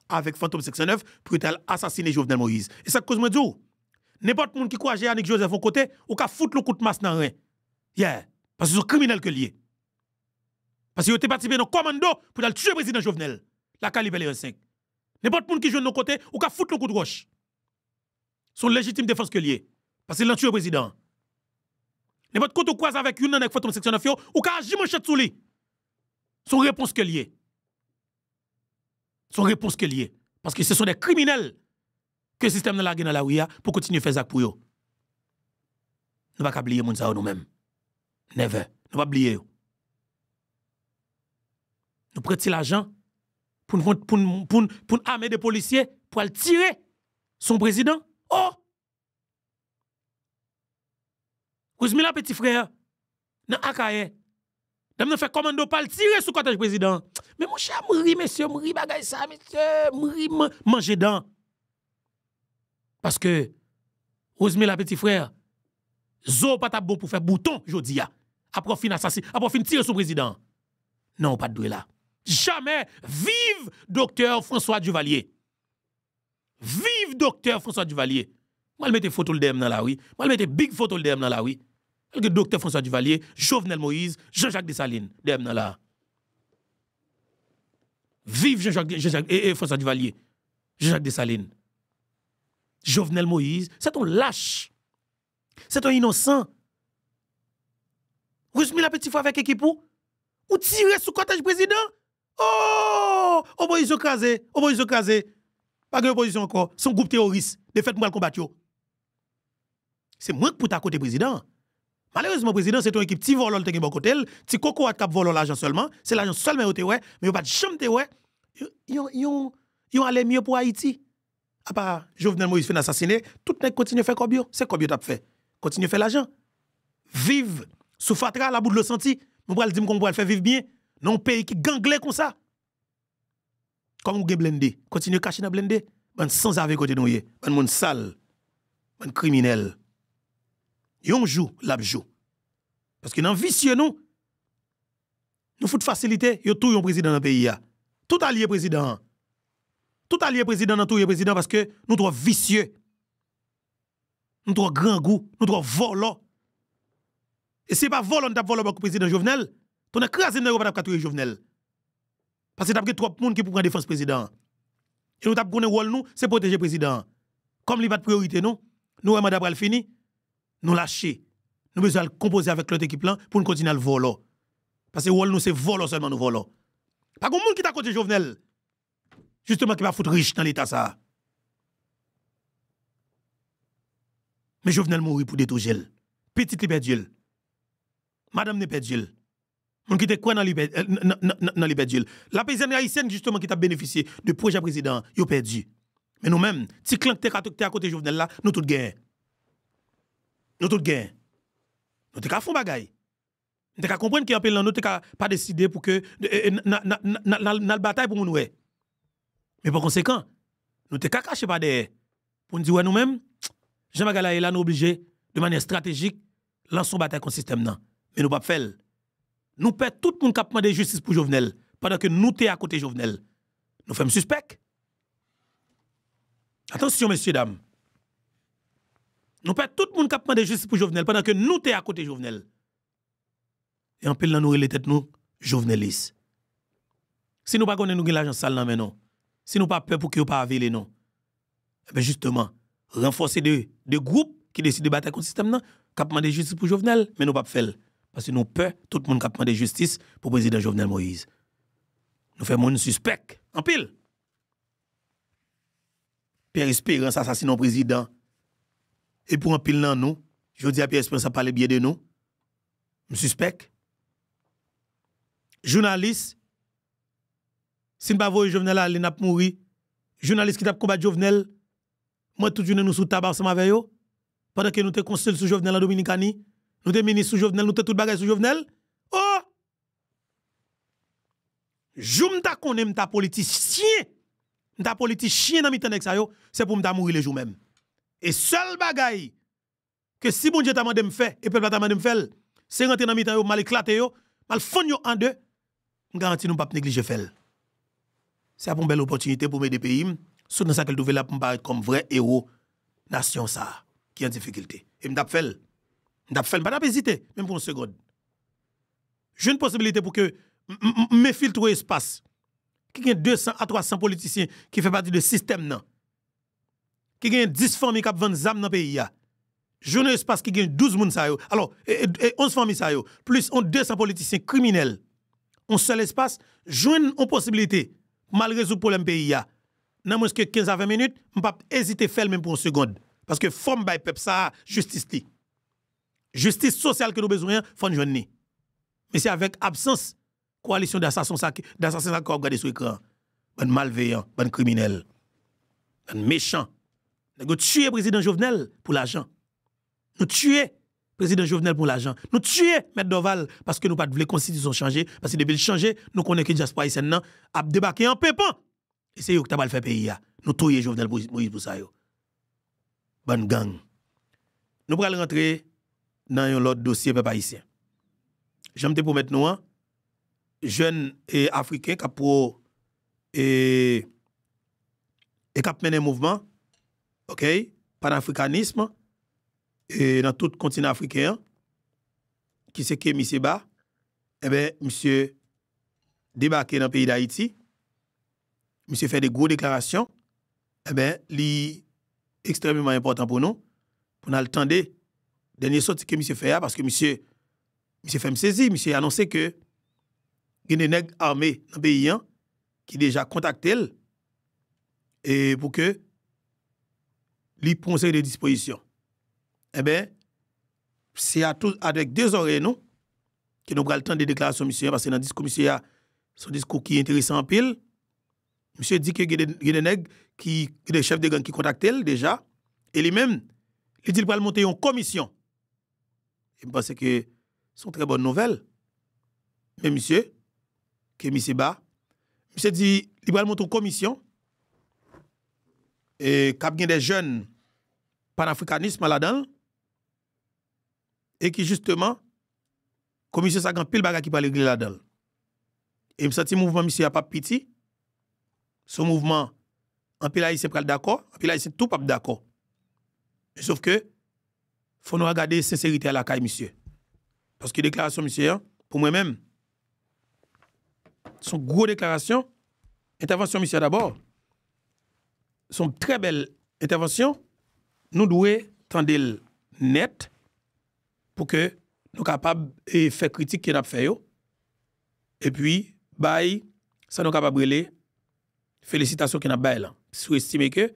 avec Fantôme 609 pour assassiner Jovenel Moïse. Et ça cause moi dit n'importe monde qui courage avec Joseph au côté ou ka foutre le coup de masse dans rien. Yeah, parce que c'est criminel que lié. Parce que yo été participé dans commando pour aller tuer le président Jovenel. La calibre les 5. N'importe monde qui joue de nos côtés ou ka foutre le coup de roche. Son légitime défense que lié parce qu'il a tué le président. N'importe côté croise avec une avec Fantôme 609 ou ka agir manchette sous lui. Son réponse que lié. Son réponse que lié. Parce que ce sont des criminels que le système de la guerre dans la ouïa pour continuer à faire ça pour eux. Nous ne pouvons pas oublier les gens nous-mêmes. Never. Nous ne pouvons pas oublier. Nous prêtons l'argent pour armer des policiers pour aller tirer son président. Oh! Ousmila petit frère, dans Akaye, nous fait commando pour tirer sous cortège président. Mais mon cher, mouri, monsieur, mouri, bagay ça, monsieur, mouri, manger dedans. Parce que, Ousmila petit frère, zo pas ta bon pour faire bouton, jodi ya. Après fin assassin, après fin tirer sous président. Non, pas de doué là. Jamais. Vive docteur François Duvalier. Vive docteur François Duvalier. Moi, je mette photo le DM dans la rue. Moi, je mette big photo le DM dans la rue. Le docteur François Duvalier, Jovenel Moïse, Jean-Jacques Dessalines, DM dans la. Vive Jean-Jacques et François Duvalier, Jean-Jacques Dessalines. Jovenel Moïse, c'est un lâche. C'est un innocent. Vous avez mis la petite fois avec équipe ou tirez sous cortège président? Oh! Opposition crasée, opposition crasée. Pas d'opposition encore. Son groupe terroriste. De fait, moi, le combattre. C'est moi qui pour ta côté président. Malheureusement, président, c'est une équipe qui vole le bon côté. Ti coco a cap vole l'argent seulement. C'est l'argent seulement au ouais, mais il pas de chambre te ouais. Ils allé mieux pour Haïti. À part Jovenel Moïse fait assassiner, tout le monde continue à faire comme c'est comme t'a fait. Continue à faire l'argent. Vive sous fatra la bout de le senti. Nous pourrons dire qu'on pourrait faire vivre bien dans un pays qui ganglé comme ça. Comme vous blendé, continue à cacher dans blendé, ban sans avec côté nous yé, ban monde sale, ban criminel. Yon joue, l'ap joue. Parce que dans vicieux nous faut faciliter, yo tout yon président dans le pays ya. Tout allié président. Tout allié président dans tout yon président parce que nous trop vicieux. nous trop grand goût, nous trop volant. Et c'est pas volant t'a volé le président Jovenel, ton écrasé n'a pas capturer Jovenel. Parce que t'as pris trop de monde qui pour prendre défense président. Et nous t'a connait rôle nous, c'est protéger président. Comme il pas de priorité nous mandat pral fini, nous lâcher. Nous besoin de composer avec l'autre équipe là pour nous continuer à le voler. Parce que rôle nous c'est voler seulement nous voler. Pas grand monde qui t'a côté Jovenel. Justement qui va foutre riche dans l'état ça. Mais Jovenel mourir pour détruire. Petite liberdule. Madame n'est pas Dieu. On qui te quoi dans liberdule. La paysanne haïtienne justement qui t'a bénéficié de projet président, yo perdu. Mais nous-mêmes, si clan t'es à côté Jovenel là, nous tout gagnons. Nous tout gagnons. Nous t'es font bagay. Nous t'es comprendre qu'il y a un nous t'es pas décider pour que na bataille pour nous. Mais par conséquent, nous t'es caché pas derrière. Pour nous dire ouais nous-mêmes, Jean-Magal est là nous obligé de manière stratégique lancer une bataille contre le système. Mais nous pas faire. Nous perdons tout le monde qui a demandé justice pour Jovenel pendant que nous sommes à côté de Jovenel. Nous faisons suspect. Attention, messieurs, dames. Nous perdons tout le monde qui a demandé justice pour Jovenel pendant que nous sommes à côté de Jovenel. Et en pile, nous les têtes nous, Jovenelis. Si nous ne connaissons pas nous l'argent sale, mais non. Si nous pas peur pour que nous pas aveler, non. Eh bien, justement, renforcer des groupes qui décident de battre contre le système, qui a demandé justice pour Jovenel, mais nous pas faire. Parce que nous peur tout le monde qui a demandé justice pour le président Jovenel Moïse. Nous faisons un suspect en pile. Pierre Espérance assassine le président. Et pour un pile dans nous, je dis à Pierre Espérance, ça parle bien de nous. Je suspect. Journaliste, si nous ne voyons pas Jovenel, il n'a pas mouru. Journaliste qui a combattu Jovenel, moi, tout le monde nous sous tabac ensemble avec eux. Pendant que nous te consul sous Jovenel en Dominicanie. Nous sommes ministres sous Jovenel, nous sommes tout bagage sous Jovenel. Oh! Je ta connais m'ta politicien. M'ta politicien dans mi temps ça yo, c'est pour m'ta mourir le jour même. Et seul bagay que si bon Dieu t'a mandé me faire et peuple t'a mandé me faire, c'est rentrer dans mi temps yo mal éclater yo, mal fond yo en deux. Garanti nous pas négliger faire. C'est une belle opportunité pour m'aider pays, sous dans ça qu'elle trouve là pour me paraître comme vrai héros nation ça qui est en difficulté. Et m'ta fait pas hésiter, même pour une seconde. J'ai une possibilité pour que me filtre espace. Qui a 200 à 300 politiciens qui font partie du système nan. Qui a 10 familles qui vendent zam dans le pays. J'ai un espace qui a 12 moun sa yo. Alors, 11 familles sa yo. Plus on 200 politiciens criminels. Un seul espace, j'ai une possibilité, mal résoudre le problème pays. Dans moins que 15 à 20 minutes, je ne vais pas hésiter à faire même pour une seconde. Parce que forme by peuple ça justice li. Justice sociale que nous avons besoin, faut nous joindre. Mais c'est avec absence coalition d'assassins qui regardent sur l'écran. Bon malveillant, bon criminel, bon méchant. Nous tuer le président Jovenel pour l'argent. Nous tuer le président Jovenel pour l'argent. Nous tuer M. Doval parce que nous pas de la constitution changer. Parce que depuis le changer, nous connaissons que Jasper Haïtien a débarqué en pépin. Et c'est eux qui ont fait pays. Nous tuer Jovenel pour ça. Bonne gang. Nous allons rentrer dans un autre dossier peuple haïtien. J'aime te promettre nous, jeunes et africains qui pour et qui mené un mouvement, OK, panafricanisme et dans tout le continent africain qui c'est que monsieur Ba, eh bien monsieur débarqué dans le pays d'Haïti, monsieur fait des grosses déclarations, eh bien li extrêmement important pour nous pour nous attendre dernier sortie que monsieur fait parce que monsieur fait me saisir, monsieur a annoncé que il y a des nègres armés dans le pays qui déjà contacté et pour que lui conseille des dispositions. Eh bien, c'est avec deux oreilles nous que nous prenons le temps de déclaration monsieur parce que dans le discours monsieur a son discours qui est intéressant en pile. Monsieur dit que il y a des nègres qui des chefs de gang qui contactent déjà et lui-même il dit qu'il va monter une commission. Je pense que c'est une très bonne nouvelle. Mais monsieur, que monsieur Ba, monsieur dit qu'il va monter une commission et qu'il y a des jeunes panafricanisme là-dedans et qui justement, commission ça grand pile bagarre qui va régler là-dedans. Et me senti mouvement monsieur a pas petit. Ce mouvement en pile haïtien pral d'accord, en pile haïtien tout pas d'accord. Sauf que faut nous regarder sincérité à la caille, monsieur. Parce que déclaration, monsieur, pour moi-même, sont gros déclarations. Intervention, monsieur, d'abord. Sont très belles interventions. Nous devons tendre net pour que nous soyons capables de faire critique qui n'a fait. Et puis, bye, ça nous capable de félicitations qui n'a pas là. Sous-estimer que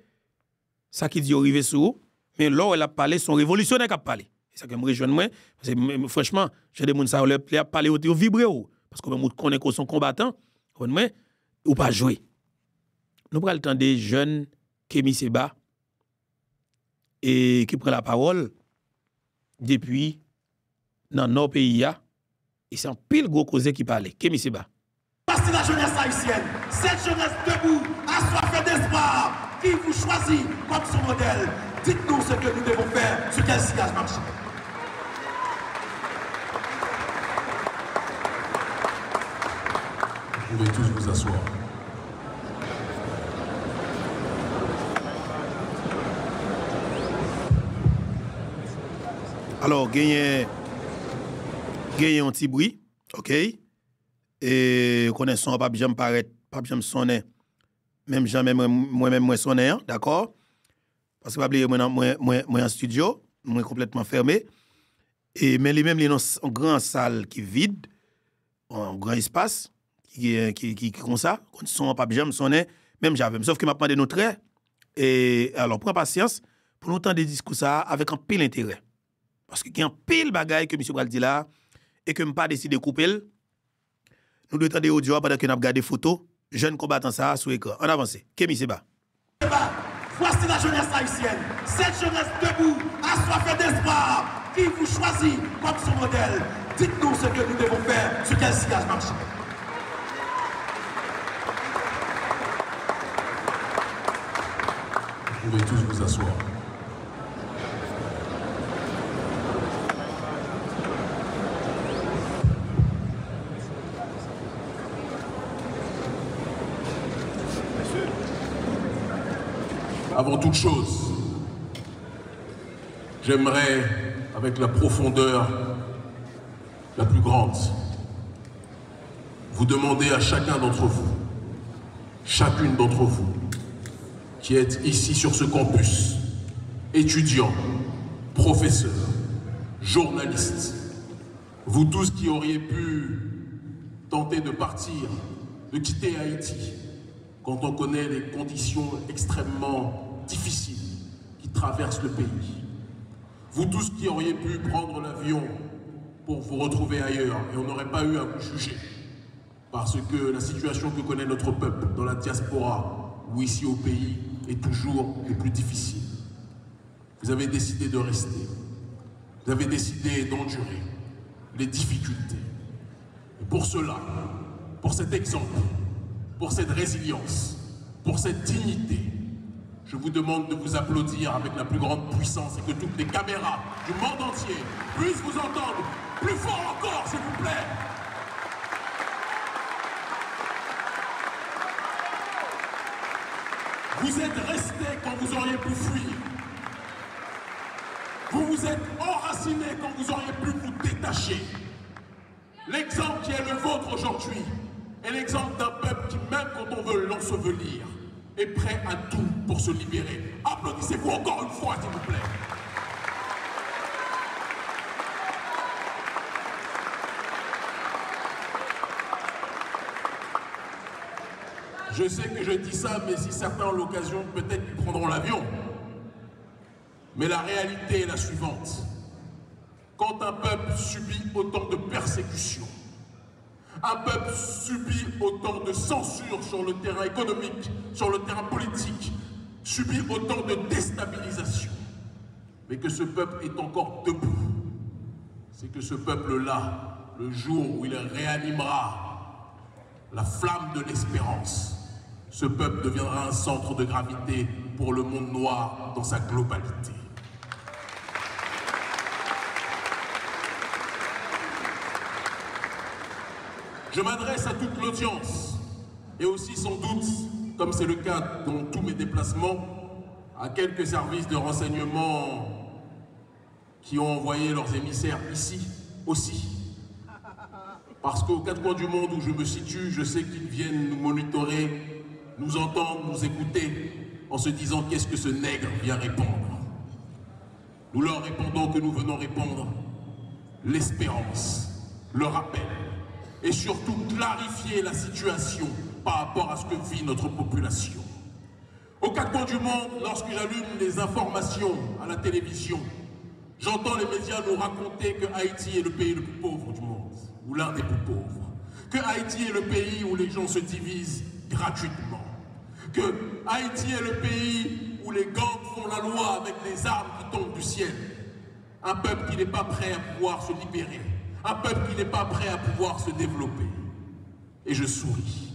ça qui dit arrivé sur mais là elle a parlé son révolutionnaire qui a parlé. C'est ça que me rejoindre moi parce que franchement, j'ai des gens ça a parlé au vibrer parce que nous connaît qu'on sont combattants, moi ou pas jouer. Nous prenons le temps des jeunes Kémy Seba et qui prend la parole depuis dans nos pays et c'est un pile gros cause qui parle. Kémy Seba. Voici la jeunesse haïtienne, cette jeunesse debout, assoiffée d'espoir, qui vous choisit comme son modèle. Dites-nous ce que nous devons faire, sur quel sillage marcher. Vous pouvez tous vous asseoir. Alors, gagnez un petit bruit, ok? Et connaissons pas bien paraître, pas bien sonner, même jamais moi-même moi sonner, d'accord? Parce que pas oublier moi en studio, moi complètement fermé. Et mais les mêmes les dans une grande salle qui vide, un grand espace qui comme ça, quand son pas bien sonner, même j'avais, sauf que m'a demandé nos traits. Et alors prends patience pour nous entendre des discours ça avec un pile intérêt. Parce qu'il y a un pile bagaille que monsieur Bral dit là et que m'pas décidé de couper. Nous devons entendre audio pendant que nous regardons des photos. Jeunes combattants ça sur l'écran. En avance. Kémy Seba. Voici la jeunesse haïtienne. Cette jeunesse debout, assoiffée d'espoir, qui vous choisit comme son modèle. Dites-nous ce que nous devons faire, sur quel sillage marcher. Vous pouvez tous vous asseoir. Avant toute chose, j'aimerais, avec la profondeur la plus grande, vous demander à chacun d'entre vous, chacune d'entre vous, qui êtes ici sur ce campus, étudiants, professeurs, journalistes, vous tous qui auriez pu tenter de partir, de quitter Haïti, quand on connaît les conditions extrêmement difficiles qui traversent le pays. Vous tous qui auriez pu prendre l'avion pour vous retrouver ailleurs et on n'aurait pas eu à vous juger parce que la situation que connaît notre peuple dans la diaspora ou ici au pays est toujours le plus difficile. Vous avez décidé de rester. Vous avez décidé d'endurer les difficultés. Et pour cela, pour cet exemple, pour cette résilience, pour cette dignité, je vous demande de vous applaudir avec la plus grande puissance et que toutes les caméras du monde entier puissent vous entendre plus fort encore, s'il vous plaît. Vous êtes restés quand vous auriez pu fuir. Vous vous êtes enracinés quand vous auriez pu vous détacher. L'exemple qui est le vôtre aujourd'hui est l'exemple d'un peuple qui, même quand on veut l'ensevelir, est prêt à tout pour se libérer. Applaudissez-vous encore une fois, s'il vous plaît. Je sais que je dis ça, mais si certains ont l'occasion, peut-être ils prendront l'avion. Mais la réalité est la suivante. Quand un peuple subit autant de persécutions, un peuple subit autant de censure sur le terrain économique, sur le terrain politique, subit autant de déstabilisation, mais que ce peuple est encore debout, c'est que ce peuple-là, le jour où il réanimera la flamme de l'espérance, ce peuple deviendra un centre de gravité pour le monde noir dans sa globalité. Je m'adresse à toute l'audience et aussi sans doute, comme c'est le cas dans tous mes déplacements, à quelques services de renseignement qui ont envoyé leurs émissaires ici aussi. Parce qu'aux quatre coins du monde où je me situe, je sais qu'ils viennent nous monitorer, nous entendre, nous écouter, en se disant qu'est-ce que ce nègre vient répondre. Nous leur répondons que nous venons répondre l'espérance, le rappel, et surtout clarifier la situation par rapport à ce que vit notre population. Aux quatre coins du monde, lorsque j'allume les informations à la télévision, j'entends les médias nous raconter que Haïti est le pays le plus pauvre du monde, ou l'un des plus pauvres. Que Haïti est le pays où les gens se divisent gratuitement. Que Haïti est le pays où les gangs font la loi avec des armes qui tombent du ciel. Un peuple qui n'est pas prêt à pouvoir se libérer. Un peuple qui n'est pas prêt à pouvoir se développer. Et je souris.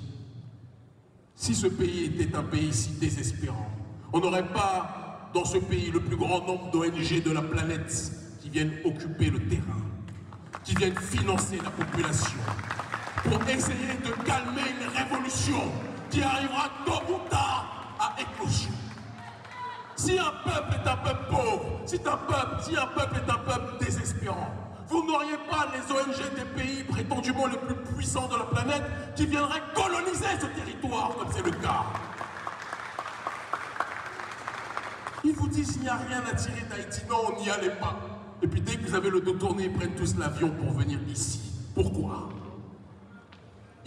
Si ce pays était un pays si désespérant, on n'aurait pas dans ce pays le plus grand nombre d'ONG de la planète qui viennent occuper le terrain, qui viennent financer la population, pour essayer de calmer une révolution qui arrivera tôt ou tard à éclosion. Si un peuple est un peuple pauvre, si un peuple est un peuple désespérant, vous n'auriez pas les ONG des pays prétendument les plus puissants de la planète qui viendraient coloniser ce territoire, comme c'est le cas. Ils vous disent qu'il n'y a rien à tirer d'Haïti. Non, on n'y allait pas. Et puis dès que vous avez le dos tourné, ils prennent tous l'avion pour venir ici. Pourquoi?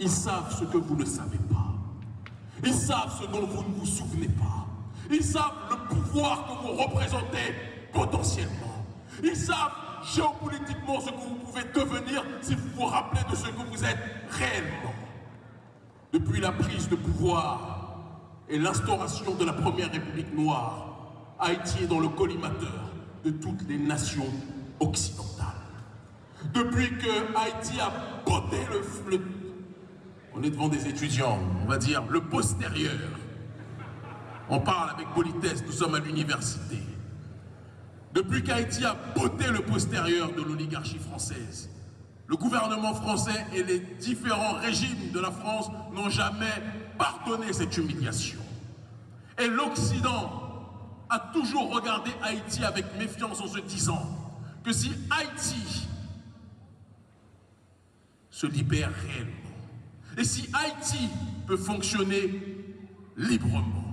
Ils savent ce que vous ne savez pas. Ils savent ce dont vous ne vous souvenez pas. Ils savent le pouvoir que vous représentez potentiellement. Ils savent géopolitiquement ce que vous pouvez devenir si vous vous rappelez de ce que vous êtes réellement. Depuis la prise de pouvoir et l'instauration de la première République noire, Haïti est dans le collimateur de toutes les nations occidentales. Depuis que Haïti a botté on est devant des étudiants, on va dire le postérieur. On parle avec politesse, nous sommes à l'université. Depuis qu'Haïti a botté le postérieur de l'oligarchie française, le gouvernement français et les différents régimes de la France n'ont jamais pardonné cette humiliation. Et l'Occident a toujours regardé Haïti avec méfiance en se disant que si Haïti se libère réellement, et si Haïti peut fonctionner librement,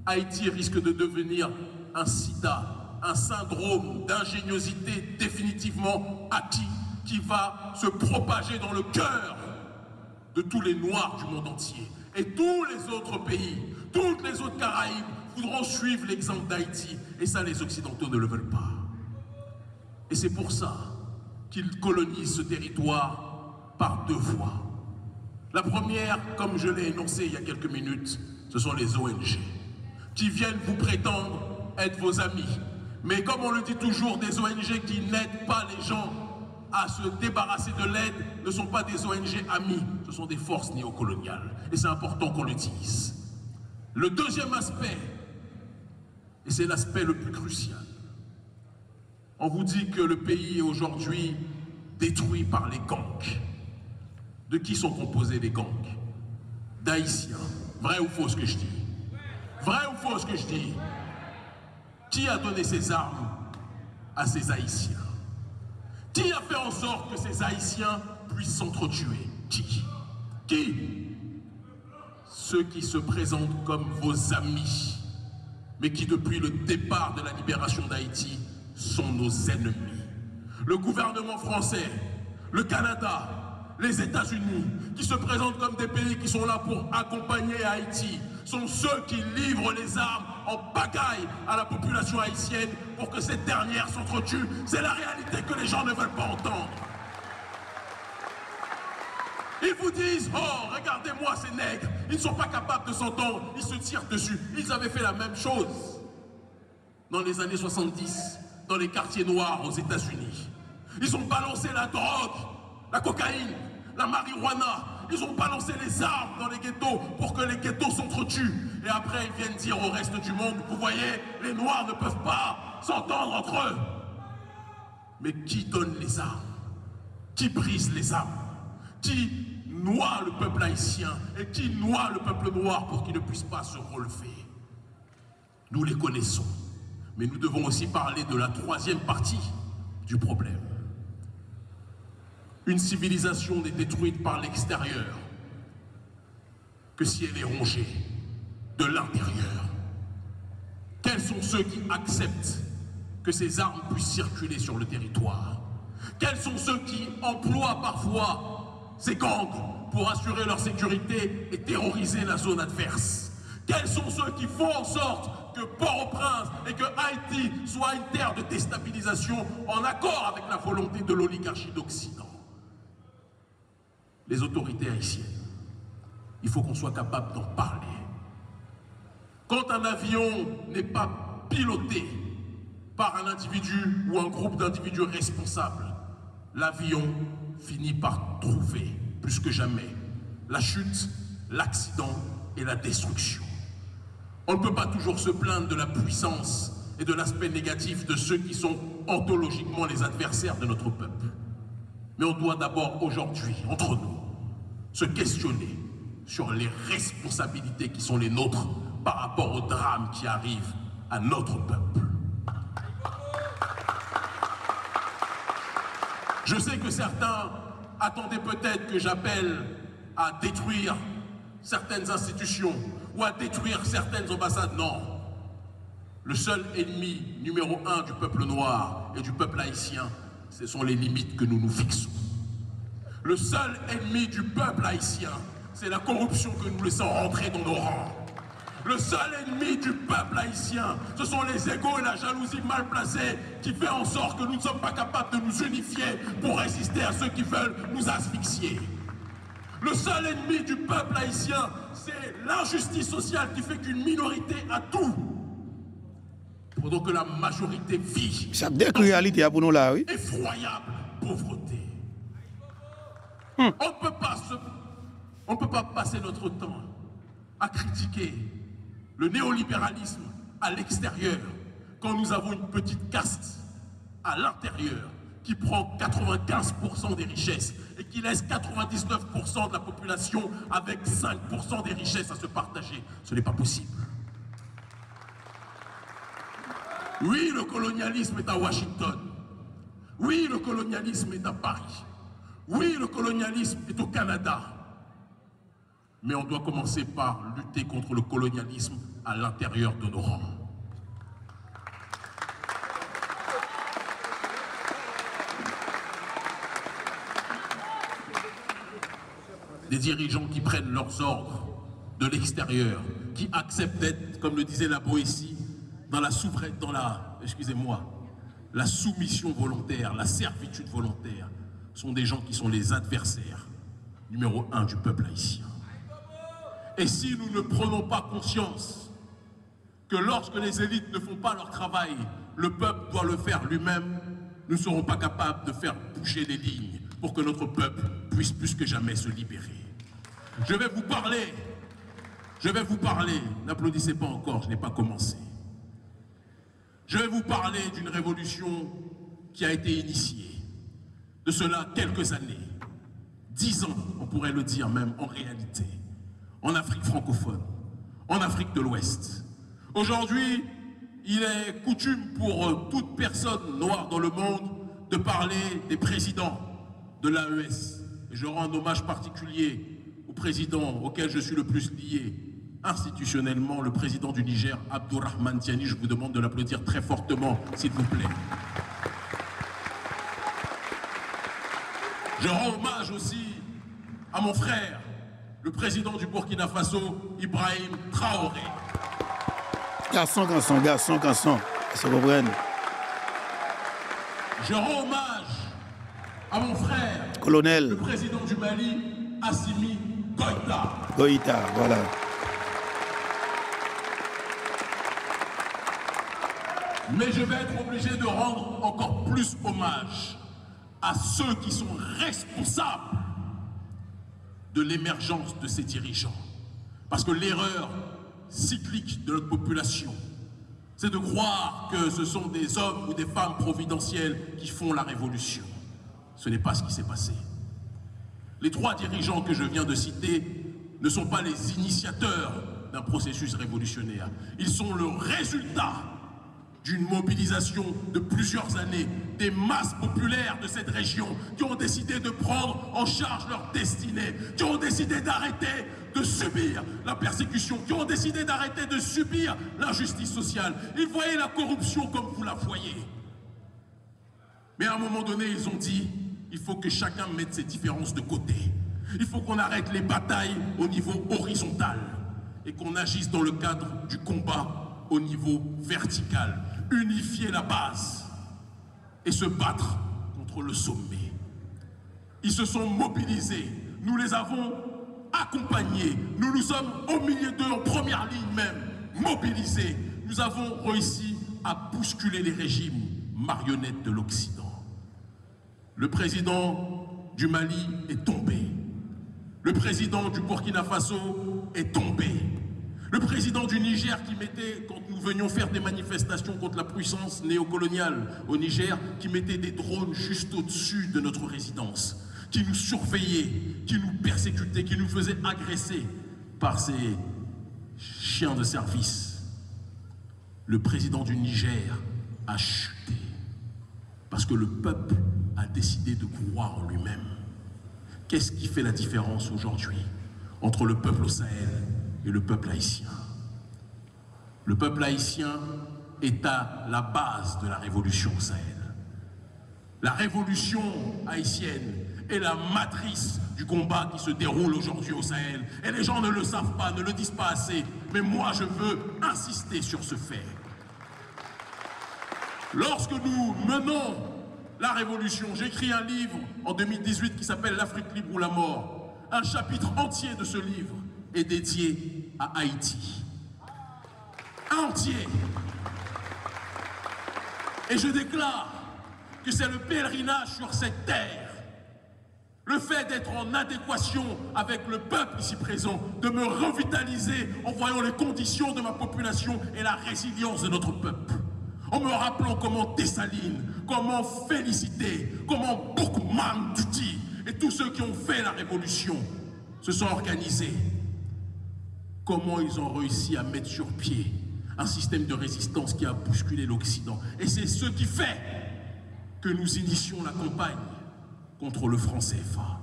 Haïti risque de devenir un sida, un syndrome d'ingéniosité définitivement acquis qui va se propager dans le cœur de tous les Noirs du monde entier. Et tous les autres pays, toutes les autres Caraïbes voudront suivre l'exemple d'Haïti. Et ça, les Occidentaux ne le veulent pas. Et c'est pour ça qu'ils colonisent ce territoire par deux voies. La première, comme je l'ai énoncé il y a quelques minutes, ce sont les ONG qui viennent vous prétendre être vos amis. Mais comme on le dit toujours, des ONG qui n'aident pas les gens à se débarrasser de l'aide ne sont pas des ONG amis, ce sont des forces néocoloniales. Et c'est important qu'on le dise. Le deuxième aspect, et c'est l'aspect le plus crucial, on vous dit que le pays est aujourd'hui détruit par les gangs. De qui sont composés les gangs? D'Haïtiens. Vrai ou faux ce que je dis? Vrai ou faux ce que je dis? Qui a donné ces armes à ces Haïtiens? Qui a fait en sorte que ces Haïtiens puissent s'entretuer? Qui? Ceux qui se présentent comme vos amis, mais qui depuis le départ de la libération d'Haïti sont nos ennemis. Le gouvernement français, le Canada, les États-Unis, qui se présentent comme des pays qui sont là pour accompagner Haïti, sont ceux qui livrent les armes en pagaille à la population haïtienne pour que cette dernière s'entretue. C'est la réalité que les gens ne veulent pas entendre. Ils vous disent, oh, regardez-moi ces nègres, ils ne sont pas capables de s'entendre, ils se tirent dessus. Ils avaient fait la même chose dans les années 70, dans les quartiers noirs aux États-Unis. Ils ont balancé la drogue, la cocaïne, la marijuana. Ils ont balancé les armes dans les ghettos pour que les ghettos s'entretuent. Et après, ils viennent dire au reste du monde, vous voyez, les Noirs ne peuvent pas s'entendre entre eux. Mais qui donne les armes? Qui brise les armes? Qui noie le peuple haïtien et qui noie le peuple noir pour qu'il ne puisse pas se relever? Nous les connaissons. Mais nous devons aussi parler de la troisième partie du problème. Une civilisation n'est détruite par l'extérieur que si elle est rongée de l'intérieur. Quels sont ceux qui acceptent que ces armes puissent circuler sur le territoire? Quels sont ceux qui emploient parfois ces gangs pour assurer leur sécurité et terroriser la zone adverse? Quels sont ceux qui font en sorte que Port-au-Prince et que Haïti soient une terre de déstabilisation en accord avec la volonté de l'oligarchie d'Occident? Les autorités haïtiennes, il faut qu'on soit capable d'en parler. Quand un avion n'est pas piloté par un individu ou un groupe d'individus responsables, l'avion finit par trouver, plus que jamais, la chute, l'accident et la destruction. On ne peut pas toujours se plaindre de la puissance et de l'aspect négatif de ceux qui sont ontologiquement les adversaires de notre peuple. Mais on doit d'abord aujourd'hui, entre nous, se questionner sur les responsabilités qui sont les nôtres par rapport au drame qui arrive à notre peuple. Je sais que certains attendaient peut-être que j'appelle à détruire certaines institutions ou à détruire certaines ambassades. Non. Le seul ennemi numéro 1 du peuple noir et du peuple haïtien, ce sont les limites que nous nous fixons. Le seul ennemi du peuple haïtien, c'est la corruption que nous laissons rentrer dans nos rangs. Le seul ennemi du peuple haïtien, ce sont les égos et la jalousie mal placée qui fait en sorte que nous ne sommes pas capables de nous unifier pour résister à ceux qui veulent nous asphyxier. Le seul ennemi du peuple haïtien, c'est l'injustice sociale qui fait qu'une minorité a tout, pendant que la majorité vit Ça décrit réalité pour nous là, oui. Effroyable pauvreté. On ne peut pas passer notre temps à critiquer le néolibéralisme à l'extérieur quand nous avons une petite caste à l'intérieur qui prend 95% des richesses et qui laisse 99% de la population avec 5% des richesses à se partager. Ce n'est pas possible. Oui, le colonialisme est à Washington. Oui, le colonialisme est à Paris. Oui, le colonialisme est au Canada. Mais on doit commencer par lutter contre le colonialisme à l'intérieur de nos rangs. Des dirigeants qui prennent leurs ordres de l'extérieur, qui acceptent d'être, comme le disait la Boétie, dans la soumission volontaire, la servitude volontaire, sont des gens qui sont les adversaires numéro 1 du peuple haïtien. Et si nous ne prenons pas conscience que lorsque les élites ne font pas leur travail, le peuple doit le faire lui-même, nous ne serons pas capables de faire bouger les lignes pour que notre peuple puisse plus que jamais se libérer. Je vais vous parler, n'applaudissez pas encore, je n'ai pas commencé. Je vais vous parler d'une révolution qui a été initiée, de cela quelques années, 10 ans, on pourrait le dire même en réalité, en Afrique francophone, en Afrique de l'Ouest. Aujourd'hui, il est coutume pour toute personne noire dans le monde de parler des présidents de l'AES. Et je rends un hommage particulier au président auquel je suis le plus lié institutionnellement, le président du Niger, Abdourahmane Tiani. Je vous demande de l'applaudir très fortement, s'il vous plaît. Je rends hommage aussi à mon frère, le président du Burkina Faso, Ibrahim Traoré. Garçon, ça comprenne. Je rends hommage à mon frère, colonel, le président du Mali, Assimi Goïta. Goïta, voilà. Mais je vais être obligé de rendre encore plus hommage à ceux qui sont responsables de l'émergence de ces dirigeants. Parce que l'erreur cyclique de notre population, c'est de croire que ce sont des hommes ou des femmes providentielles qui font la révolution. Ce n'est pas ce qui s'est passé. Les 3 dirigeants que je viens de citer ne sont pas les initiateurs d'un processus révolutionnaire. Ils sont le résultat d'une mobilisation de plusieurs années, des masses populaires de cette région qui ont décidé de prendre en charge leur destinée, qui ont décidé d'arrêter de subir la persécution, qui ont décidé d'arrêter de subir l'injustice sociale. Ils voyaient la corruption comme vous la voyez. Mais à un moment donné, ils ont dit, il faut que chacun mette ses différences de côté. Il faut qu'on arrête les batailles au niveau horizontal et qu'on agisse dans le cadre du combat au niveau vertical. Unifier la base et se battre contre le sommet. Ils se sont mobilisés, nous les avons accompagnés, nous nous sommes au milieu d'eux, en première ligne même, mobilisés. Nous avons réussi à bousculer les régimes marionnettes de l'Occident. Le président du Mali est tombé. Le président du Burkina Faso est tombé. Le président du Niger qui mettait, quand nous venions faire des manifestations contre la puissance néocoloniale au Niger, qui mettait des drones juste au-dessus de notre résidence, qui nous surveillait, qui nous persécutait, qui nous faisait agresser par ces chiens de service. Le président du Niger a chuté parce que le peuple a décidé de croire en lui-même. Qu'est-ce qui fait la différence aujourd'hui entre le peuple au Sahel et le peuple haïtien? Le peuple haïtien est à la base de la révolution au Sahel. La révolution haïtienne est la matrice du combat qui se déroule aujourd'hui au Sahel. Et les gens ne le savent pas, ne le disent pas assez. Mais moi, je veux insister sur ce fait. Lorsque nous menons la révolution, j'ai écrit un livre en 2018 qui s'appelle « L'Afrique libre ou la mort ». Un chapitre entier de ce livre est dédié à Haïti. Entier. Et je déclare que c'est le pèlerinage sur cette terre, le fait d'être en adéquation avec le peuple ici présent, de me revitaliser en voyant les conditions de ma population et la résilience de notre peuple. En me rappelant comment Dessalines, comment Félicité, comment Boukman Tuti et tous ceux qui ont fait la révolution se sont organisés. Comment ils ont réussi à mettre sur pied un système de résistance qui a bousculé l'Occident. Et c'est ce qui fait que nous initions la campagne contre le franc CFA.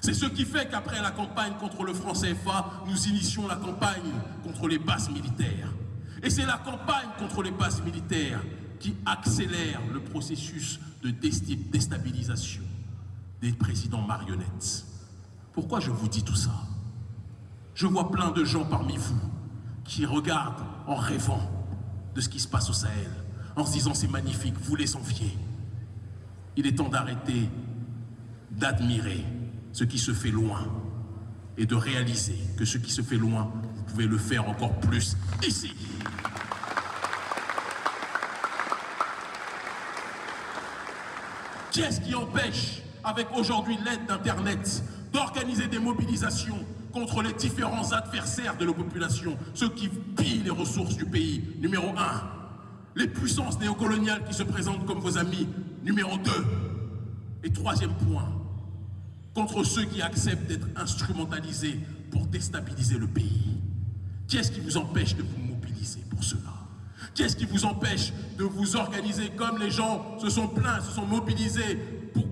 C'est ce qui fait qu'après la campagne contre le franc CFA, nous initions la campagne contre les bases militaires. Et c'est la campagne contre les bases militaires qui accélère le processus de déstabilisation des présidents marionnettes. Pourquoi je vous dis tout ça? Je vois plein de gens parmi vous qui regardent en rêvant de ce qui se passe au Sahel, en se disant c'est magnifique, vous les enviez. Il est temps d'arrêter d'admirer ce qui se fait loin et de réaliser que ce qui se fait loin, vous pouvez le faire encore plus ici. Qui est-ce qui empêche, avec aujourd'hui l'aide d'Internet, d'organiser des mobilisations contre les différents adversaires de la population, ceux qui pillent les ressources du pays? Numéro 1, les puissances néocoloniales qui se présentent comme vos amis. Numéro 2, et troisième point, contre ceux qui acceptent d'être instrumentalisés pour déstabiliser le pays. Qui est-ce qui vous empêche de vous mobiliser pour cela? Qui est-ce qui vous empêche de vous organiser comme les gens se sont plaints, se sont mobilisés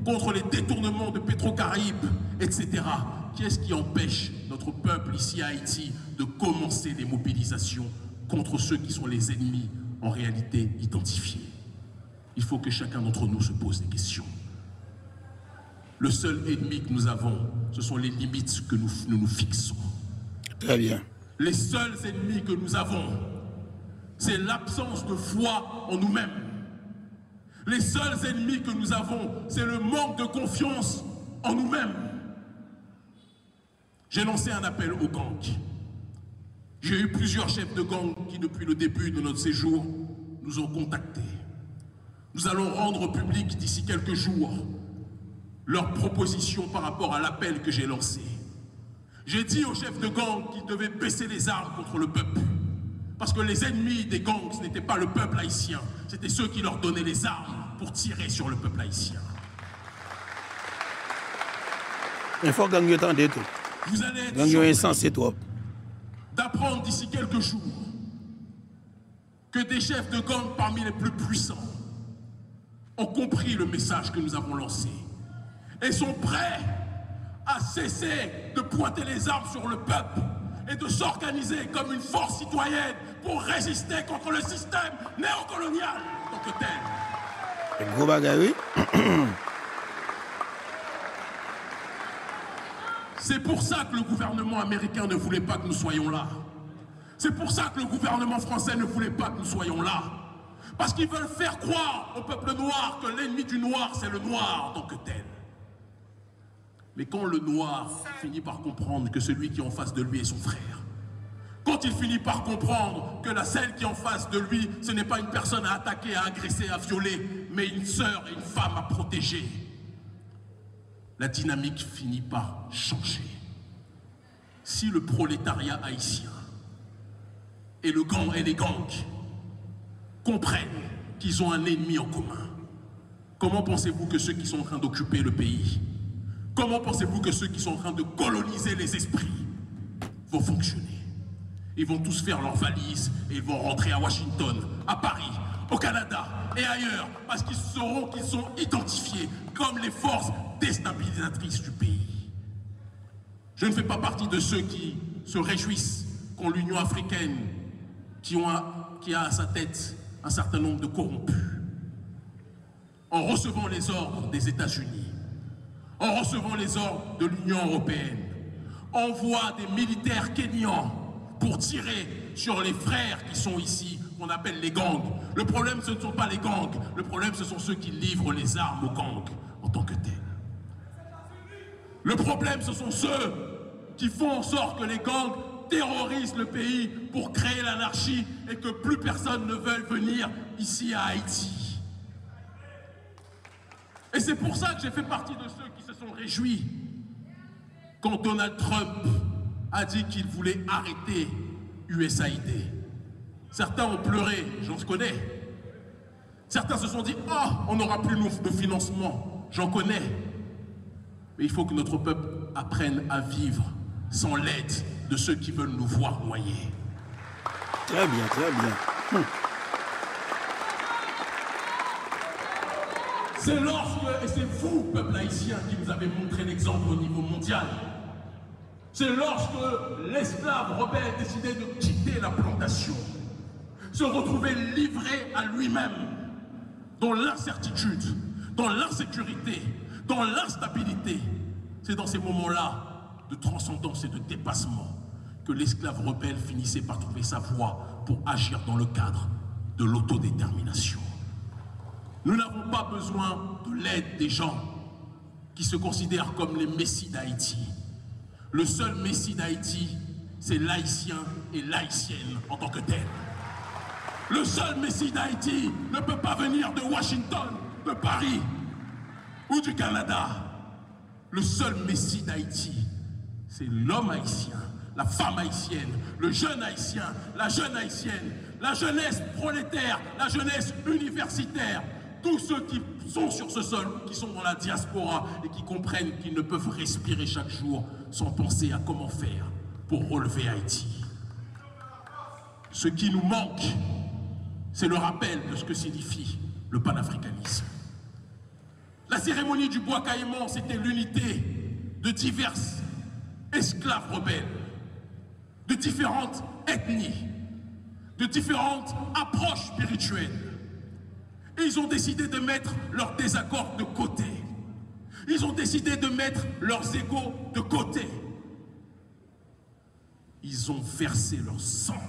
contre les détournements de Pétro-Caraïbes, etc. Qui est-ce qui empêche notre peuple ici à Haïti de commencer les mobilisations contre ceux qui sont les ennemis en réalité identifiés? Il faut que chacun d'entre nous se pose des questions. Le seul ennemi que nous avons, ce sont les limites que nous nous fixons. Très bien. Les seuls ennemis que nous avons, c'est l'absence de foi en nous-mêmes. Les seuls ennemis que nous avons, c'est le manque de confiance en nous-mêmes. J'ai lancé un appel aux gangs. J'ai eu plusieurs chefs de gangs qui, depuis le début de notre séjour, nous ont contactés. Nous allons rendre public d'ici quelques jours leurs propositions par rapport à l'appel que j'ai lancé. J'ai dit aux chefs de gang qu'ils devaient baisser les armes contre le peuple. Parce que les ennemis des gangs, ce n'était pas le peuple haïtien, c'était ceux qui leur donnaient les armes pour tirer sur le peuple haïtien. Il faut gagner tant de tout. Vous allez être gagner insensé trop. d'apprendre d'ici quelques jours que des chefs de gang parmi les plus puissants ont compris le message que nous avons lancé et sont prêts à cesser de pointer les armes sur le peuple et de s'organiser comme une force citoyenne pour résister contre le système néocolonial en tant que tel. Gros bagay, C'est pour ça que le gouvernement américain ne voulait pas que nous soyons là. C'est pour ça que le gouvernement français ne voulait pas que nous soyons là. Parce qu'ils veulent faire croire au peuple noir que l'ennemi du noir, c'est le noir en tant que tel. Mais quand le noir finit par comprendre que celui qui est en face de lui est son frère, quand il finit par comprendre que celle qui est en face de lui, ce n'est pas une personne à attaquer, à agresser, à violer, mais une sœur et une femme à protéger, la dynamique finit par changer. Si le prolétariat haïtien et les gangs comprennent qu'ils ont un ennemi en commun, comment pensez-vous que ceux qui sont en train d'occuper le pays, comment pensez-vous que ceux qui sont en train de coloniser les esprits vont fonctionner? Ils vont tous faire leurs valises et ils vont rentrer à Washington, à Paris, au Canada et ailleurs, parce qu'ils sauront qu'ils sont identifiés comme les forces déstabilisatrices du pays. Je ne fais pas partie de ceux qui se réjouissent quand l'Union africaine, qui a à sa tête un certain nombre de corrompus, en recevant les ordres des États-Unis, en recevant les ordres de l'Union européenne, envoie des militaires kenyans pour tirer sur les frères qui sont ici, qu'on appelle les gangs. Le problème, ce ne sont pas les gangs. Le problème, ce sont ceux qui livrent les armes aux gangs en tant que tels. Le problème, ce sont ceux qui font en sorte que les gangs terrorisent le pays pour créer l'anarchie et que plus personne ne veuille venir ici à Haïti. Et c'est pour ça que j'ai fait partie de ceux qui se sont réjouis quand Donald Trump a dit qu'il voulait arrêter USAID. Certains ont pleuré, j'en connais. Certains se sont dit « Oh, on n'aura plus de financement », j'en connais. Mais il faut que notre peuple apprenne à vivre sans l'aide de ceux qui veulent nous voir noyer. Très bien, très bien. C'est lorsque, et c'est vous, peuple haïtien, qui vous avez montré l'exemple au niveau mondial. C'est lorsque l'esclave rebelle décidait de quitter la plantation, se retrouver livré à lui-même, dans l'incertitude, dans l'insécurité, dans l'instabilité. C'est dans ces moments-là de transcendance et de dépassement que l'esclave rebelle finissait par trouver sa voie pour agir dans le cadre de l'autodétermination. Nous n'avons pas besoin de l'aide des gens qui se considèrent comme les messies d'Haïti. Le seul messie d'Haïti, c'est l'haïtien et l'haïtienne en tant que tel. Le seul messie d'Haïti ne peut pas venir de Washington, de Paris ou du Canada. Le seul messie d'Haïti, c'est l'homme haïtien, la femme haïtienne, le jeune haïtien, la jeune haïtienne, la jeunesse prolétaire, la jeunesse universitaire. Tous ceux qui sont sur ce sol, qui sont dans la diaspora et qui comprennent qu'ils ne peuvent respirer chaque jour sans penser à comment faire pour relever Haïti. Ce qui nous manque, c'est le rappel de ce que signifie le panafricanisme. La cérémonie du bois caïman, c'était l'unité de diverses esclaves rebelles, de différentes ethnies, de différentes approches spirituelles. Et ils ont décidé de mettre leurs désaccords de côté. Ils ont décidé de mettre leurs égos de côté. Ils ont versé leur sang.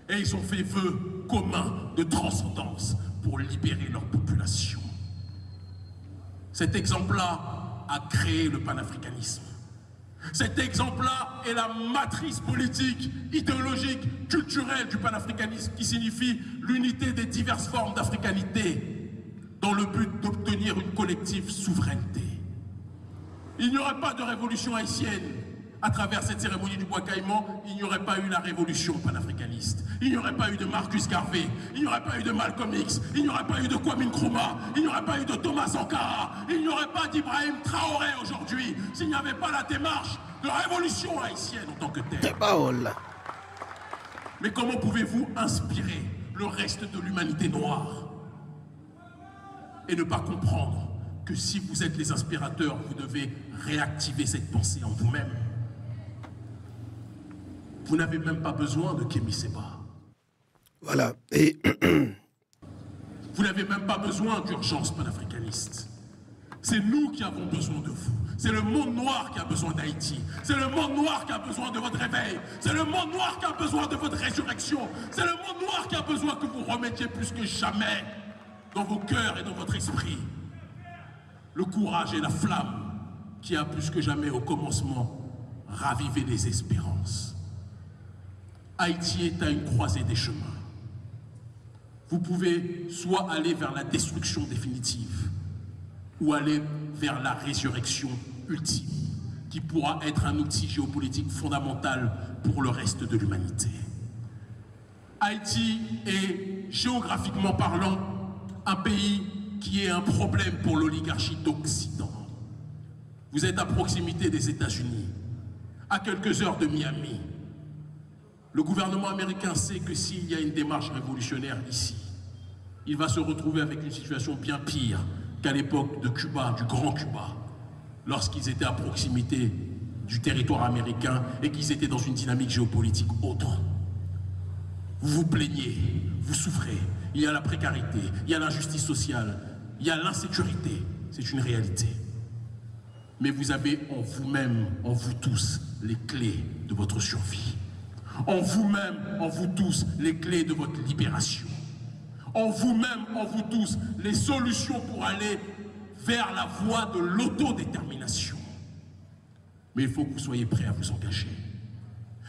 Et ils ont fait vœu commun de transcendance pour libérer leur population. Cet exemple-là a créé le panafricanisme. Cet exemple-là est la matrice politique, idéologique, culturelle du panafricanisme qui signifie l'unité des diverses formes d'africanité dans le but d'obtenir une collective souveraineté. Il n'y aurait pas de révolution haïtienne à travers cette cérémonie du bois caïman, il n'y aurait pas eu la révolution panafricaniste. Il n'y aurait pas eu de Marcus Garvey, il n'y aurait pas eu de Malcolm X, il n'y aurait pas eu de Kwame Nkrumah, il n'y aurait pas eu de Thomas Sankara, il n'y aurait pas d'Ibrahim Traoré aujourd'hui, s'il n'y avait pas la démarche de révolution haïtienne en tant que telle. C'est parole là. Mais comment pouvez-vous inspirer le reste de l'humanité noire et ne pas comprendre que si vous êtes les inspirateurs, vous devez réactiver cette pensée en vous-même? Vous n'avez même pas besoin de Kémy Séba. Voilà. Et vous n'avez même pas besoin d'urgence panafricaniste. C'est nous qui avons besoin de vous. C'est le monde noir qui a besoin d'Haïti. C'est le monde noir qui a besoin de votre réveil. C'est le monde noir qui a besoin de votre résurrection. C'est le monde noir qui a besoin que vous remettiez plus que jamais dans vos cœurs et dans votre esprit le courage et la flamme qui a plus que jamais au commencement ravivé les espérances. Haïti est à une croisée des chemins. Vous pouvez soit aller vers la destruction définitive ou aller vers la résurrection ultime qui pourra être un outil géopolitique fondamental pour le reste de l'humanité. Haïti est, géographiquement parlant, un pays qui est un problème pour l'oligarchie d'Occident. Vous êtes à proximité des États-Unis, à quelques heures de Miami. Le gouvernement américain sait que s'il y a une démarche révolutionnaire ici, il va se retrouver avec une situation bien pire qu'à l'époque de Cuba, du Grand Cuba, lorsqu'ils étaient à proximité du territoire américain et qu'ils étaient dans une dynamique géopolitique autre. Vous vous plaignez, vous souffrez, il y a la précarité, il y a l'injustice sociale, il y a l'insécurité, c'est une réalité. Mais vous avez en vous-même, en vous tous, les clés de votre survie. En vous-même, en vous tous, les clés de votre libération. En vous-même, en vous tous, les solutions pour aller vers la voie de l'autodétermination. Mais il faut que vous soyez prêts à vous engager.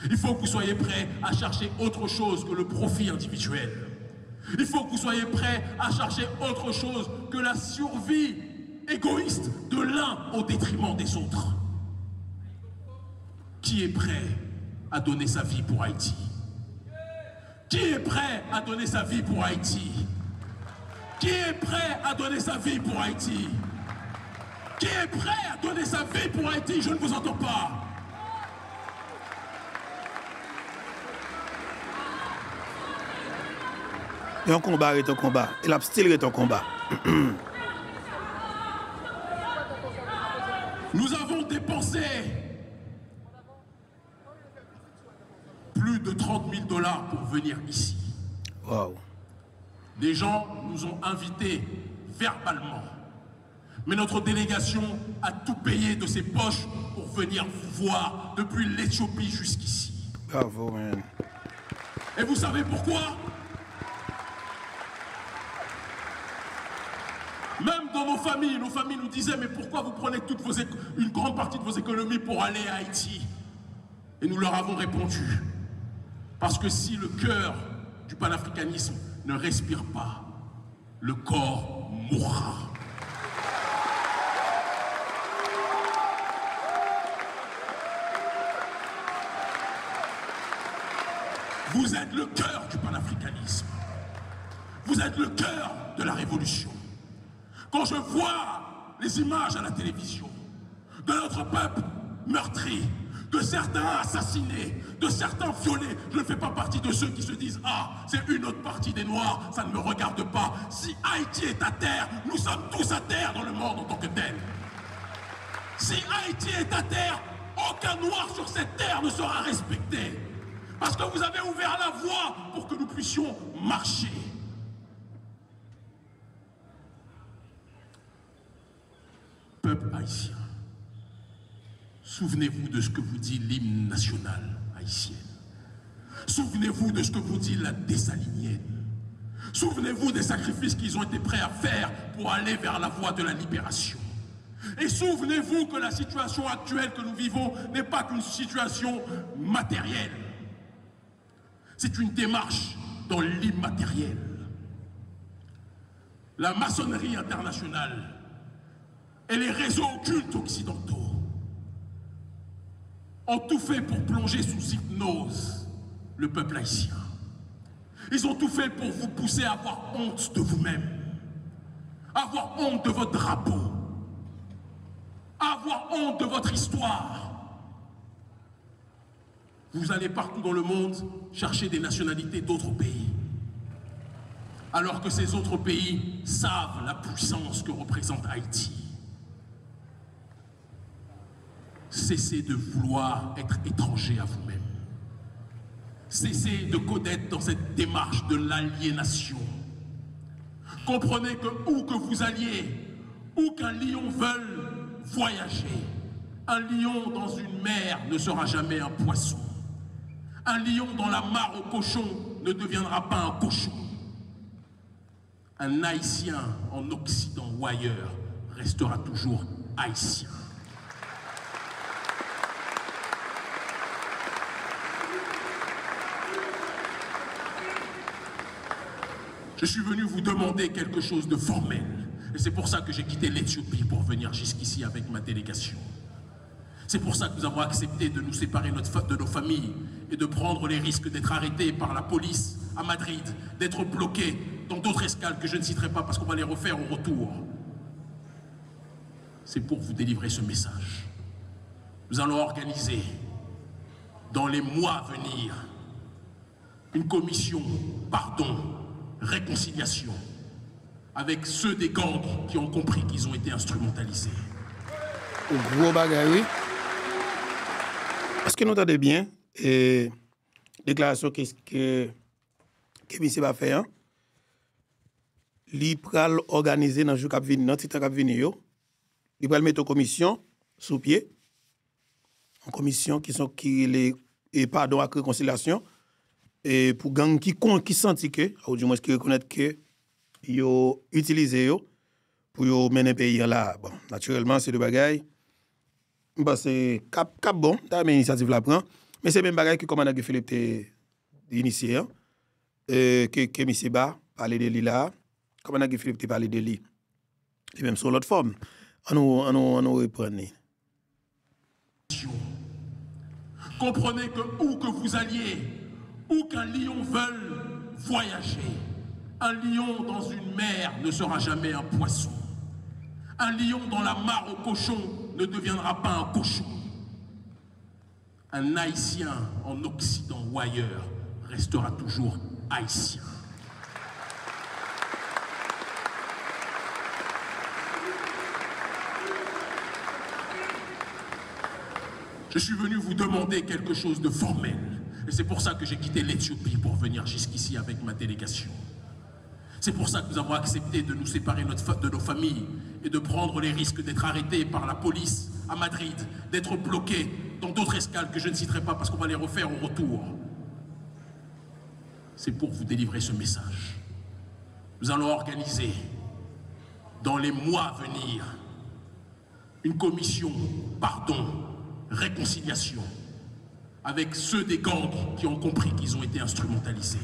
Il faut que vous soyez prêts à chercher autre chose que le profit individuel. Il faut que vous soyez prêts à chercher autre chose que la survie égoïste de l'un au détriment des autres. Qui est prêt à donner sa vie pour Haïti? Qui est prêt à donner sa vie pour Haïti? Qui est prêt à donner sa vie pour Haïti? Qui est prêt à donner sa vie pour Haïti? Je ne vous entends pas. et un combat est un combat. Et la style est un combat. Nous avons dépensé plus de 30 000 $ pour venir ici. Wow. Des gens nous ont invités verbalement. Mais notre délégation a tout payé de ses poches pour venir vous voir depuis l'Éthiopie jusqu'ici. Bravo, man. Et vous savez pourquoi? Même dans nos familles nous disaient, mais pourquoi vous prenez une grande partie de vos économies pour aller à Haïti? Et nous leur avons répondu, parce que si le cœur du panafricanisme ne respire pas, le corps mourra. Vous êtes le cœur du panafricanisme. Vous êtes le cœur de la révolution. Quand je vois les images à la télévision de notre peuple meurtri, de certains assassinés, de certains violés, je ne fais pas partie de ceux qui se disent « Ah, c'est une autre partie des Noirs, ça ne me regarde pas. » Si Haïti est à terre, nous sommes tous à terre dans le monde en tant que tel. Si Haïti est à terre, aucun Noir sur cette terre ne sera respecté. Parce que vous avez ouvert la voie pour que nous puissions marcher. Peuple haïtien, souvenez-vous de ce que vous dit l'hymne national haïtien. Souvenez-vous de ce que vous dit la dessalinienne. Souvenez-vous des sacrifices qu'ils ont été prêts à faire pour aller vers la voie de la libération. Et souvenez-vous que la situation actuelle que nous vivons n'est pas qu'une situation matérielle. C'est une démarche dans l'immatériel. La maçonnerie internationale et les réseaux occultes occidentaux ont tout fait pour plonger sous hypnose le peuple haïtien. Ils ont tout fait pour vous pousser à avoir honte de vous-même, avoir honte de votre drapeau, avoir honte de votre histoire. Vous allez partout dans le monde chercher des nationalités d'autres pays. Alors que ces autres pays savent la puissance que représente Haïti. Cessez de vouloir être étranger à vous-même. Cessez de connaître dans cette démarche de l'aliénation. Comprenez que où que vous alliez, où qu'un lion veuille voyager, un lion dans une mer ne sera jamais un poisson. Un lion dans la mare au cochon ne deviendra pas un cochon. Un Haïtien en Occident ou ailleurs restera toujours haïtien. Je suis venu vous demander quelque chose de formel. Et c'est pour ça que j'ai quitté l'Éthiopie pour venir jusqu'ici avec ma délégation. C'est pour ça que nous avons accepté de nous séparer de nos familles et de prendre les risques d'être arrêtés par la police à Madrid, d'être bloqués dans d'autres escales que je ne citerai pas parce qu'on va les refaire au retour. C'est pour vous délivrer ce message. Nous allons organiser, dans les mois à venir, une commission, réconciliation, avec ceux des gangs qui ont compris qu'ils ont été instrumentalisés. Gros bagay, oui. Est-ce que nous entendons bien et déclaration que M. va faire? Li pral organiser dans le jour qui vient, dans le titre qui vient, il pral mettre une commission sous pied, une commission qui pardon à réconciliation, et pour gang qui sentit que, ou du moins qui reconnaît que, yo utilisé yo pour yo mener pays là. Bon, naturellement, c'est de bagaille. Bah, c'est cap bon, t'as une initiative la prend, mais c'est même bagaille que commandant Guy Philippe t'a initié, hein, que M. Ba parlait de lui là, commandant Guy Philippe t'a parlé de lui. Et même sur l'autre forme, on nous reprendre. Comprenez que où que vous alliez, où qu'un lion veuille voyager, un lion dans une mer ne sera jamais un poisson. Un lion dans la mare au cochon ne deviendra pas un cochon. Un Haïtien en Occident ou ailleurs restera toujours haïtien. Je suis venu vous demander quelque chose de formel. Et c'est pour ça que j'ai quitté l'Éthiopie pour venir jusqu'ici avec ma délégation. C'est pour ça que nous avons accepté de nous séparer de nos familles et de prendre les risques d'être arrêtés par la police à Madrid, d'être bloqués dans d'autres escales que je ne citerai pas parce qu'on va les refaire au retour. C'est pour vous délivrer ce message. Nous allons organiser, dans les mois à venir, une commission, réconciliation, avec ceux des gangs qui ont compris qu'ils ont été instrumentalisés.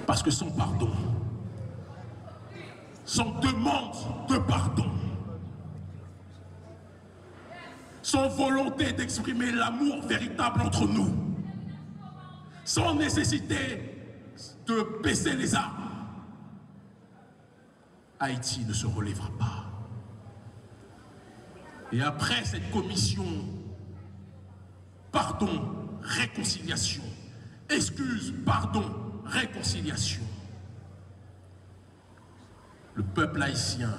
Parce que sans pardon, sans demande de pardon, sans volonté d'exprimer l'amour véritable entre nous, sans nécessité de baisser les armes, Haïti ne se relèvera pas. Et après cette commission, pardon, réconciliation, excuse, pardon, réconciliation, le peuple haïtien,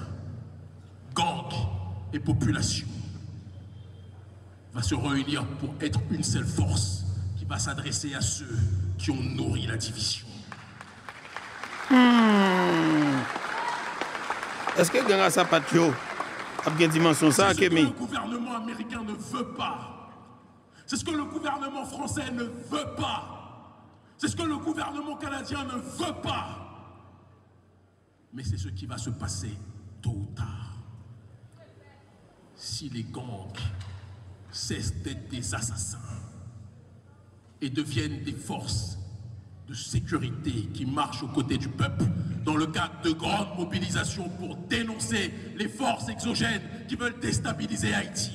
gang et population va se réunir pour être une seule force qui va s'adresser à ceux qui ont nourri la division. Est-ce que gang a sa patio a bien dimension ça, c'est ce que le gouvernement américain ne veut pas. C'est ce que le gouvernement français ne veut pas. C'est ce que le gouvernement canadien ne veut pas. Mais c'est ce qui va se passer tôt ou tard. Si les gangs cessent d'être des assassins et deviennent des forces de sécurité qui marchent aux côtés du peuple dans le cadre de grandes mobilisations pour dénoncer les forces exogènes qui veulent déstabiliser Haïti.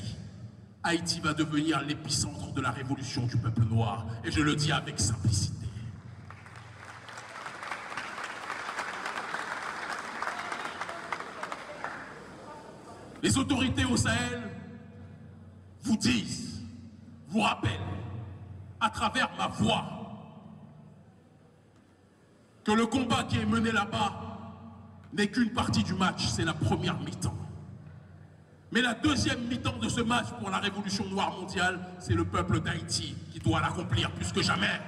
Haïti va devenir l'épicentre de la révolution du peuple noir, et je le dis avec simplicité. Les autorités au Sahel vous disent, vous rappellent, à travers ma voix, que le combat qui est mené là-bas n'est qu'une partie du match, c'est la première mi-temps. Mais la deuxième mi-temps de ce match pour la révolution noire mondiale, c'est le peuple d'Haïti qui doit l'accomplir plus que jamais.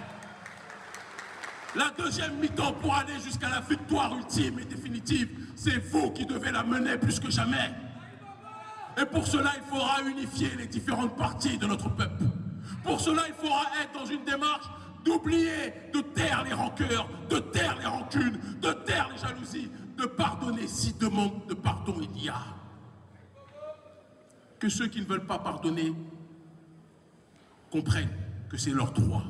La deuxième mi-temps pour aller jusqu'à la victoire ultime et définitive, c'est vous qui devez la mener plus que jamais. Et pour cela, il faudra unifier les différentes parties de notre peuple. Pour cela, il faudra être dans une démarche d'oublier, de taire les rancœurs, de taire les rancunes, de taire les jalousies, de pardonner si demande de pardon il y a. Que ceux qui ne veulent pas pardonner comprennent que c'est leur droit.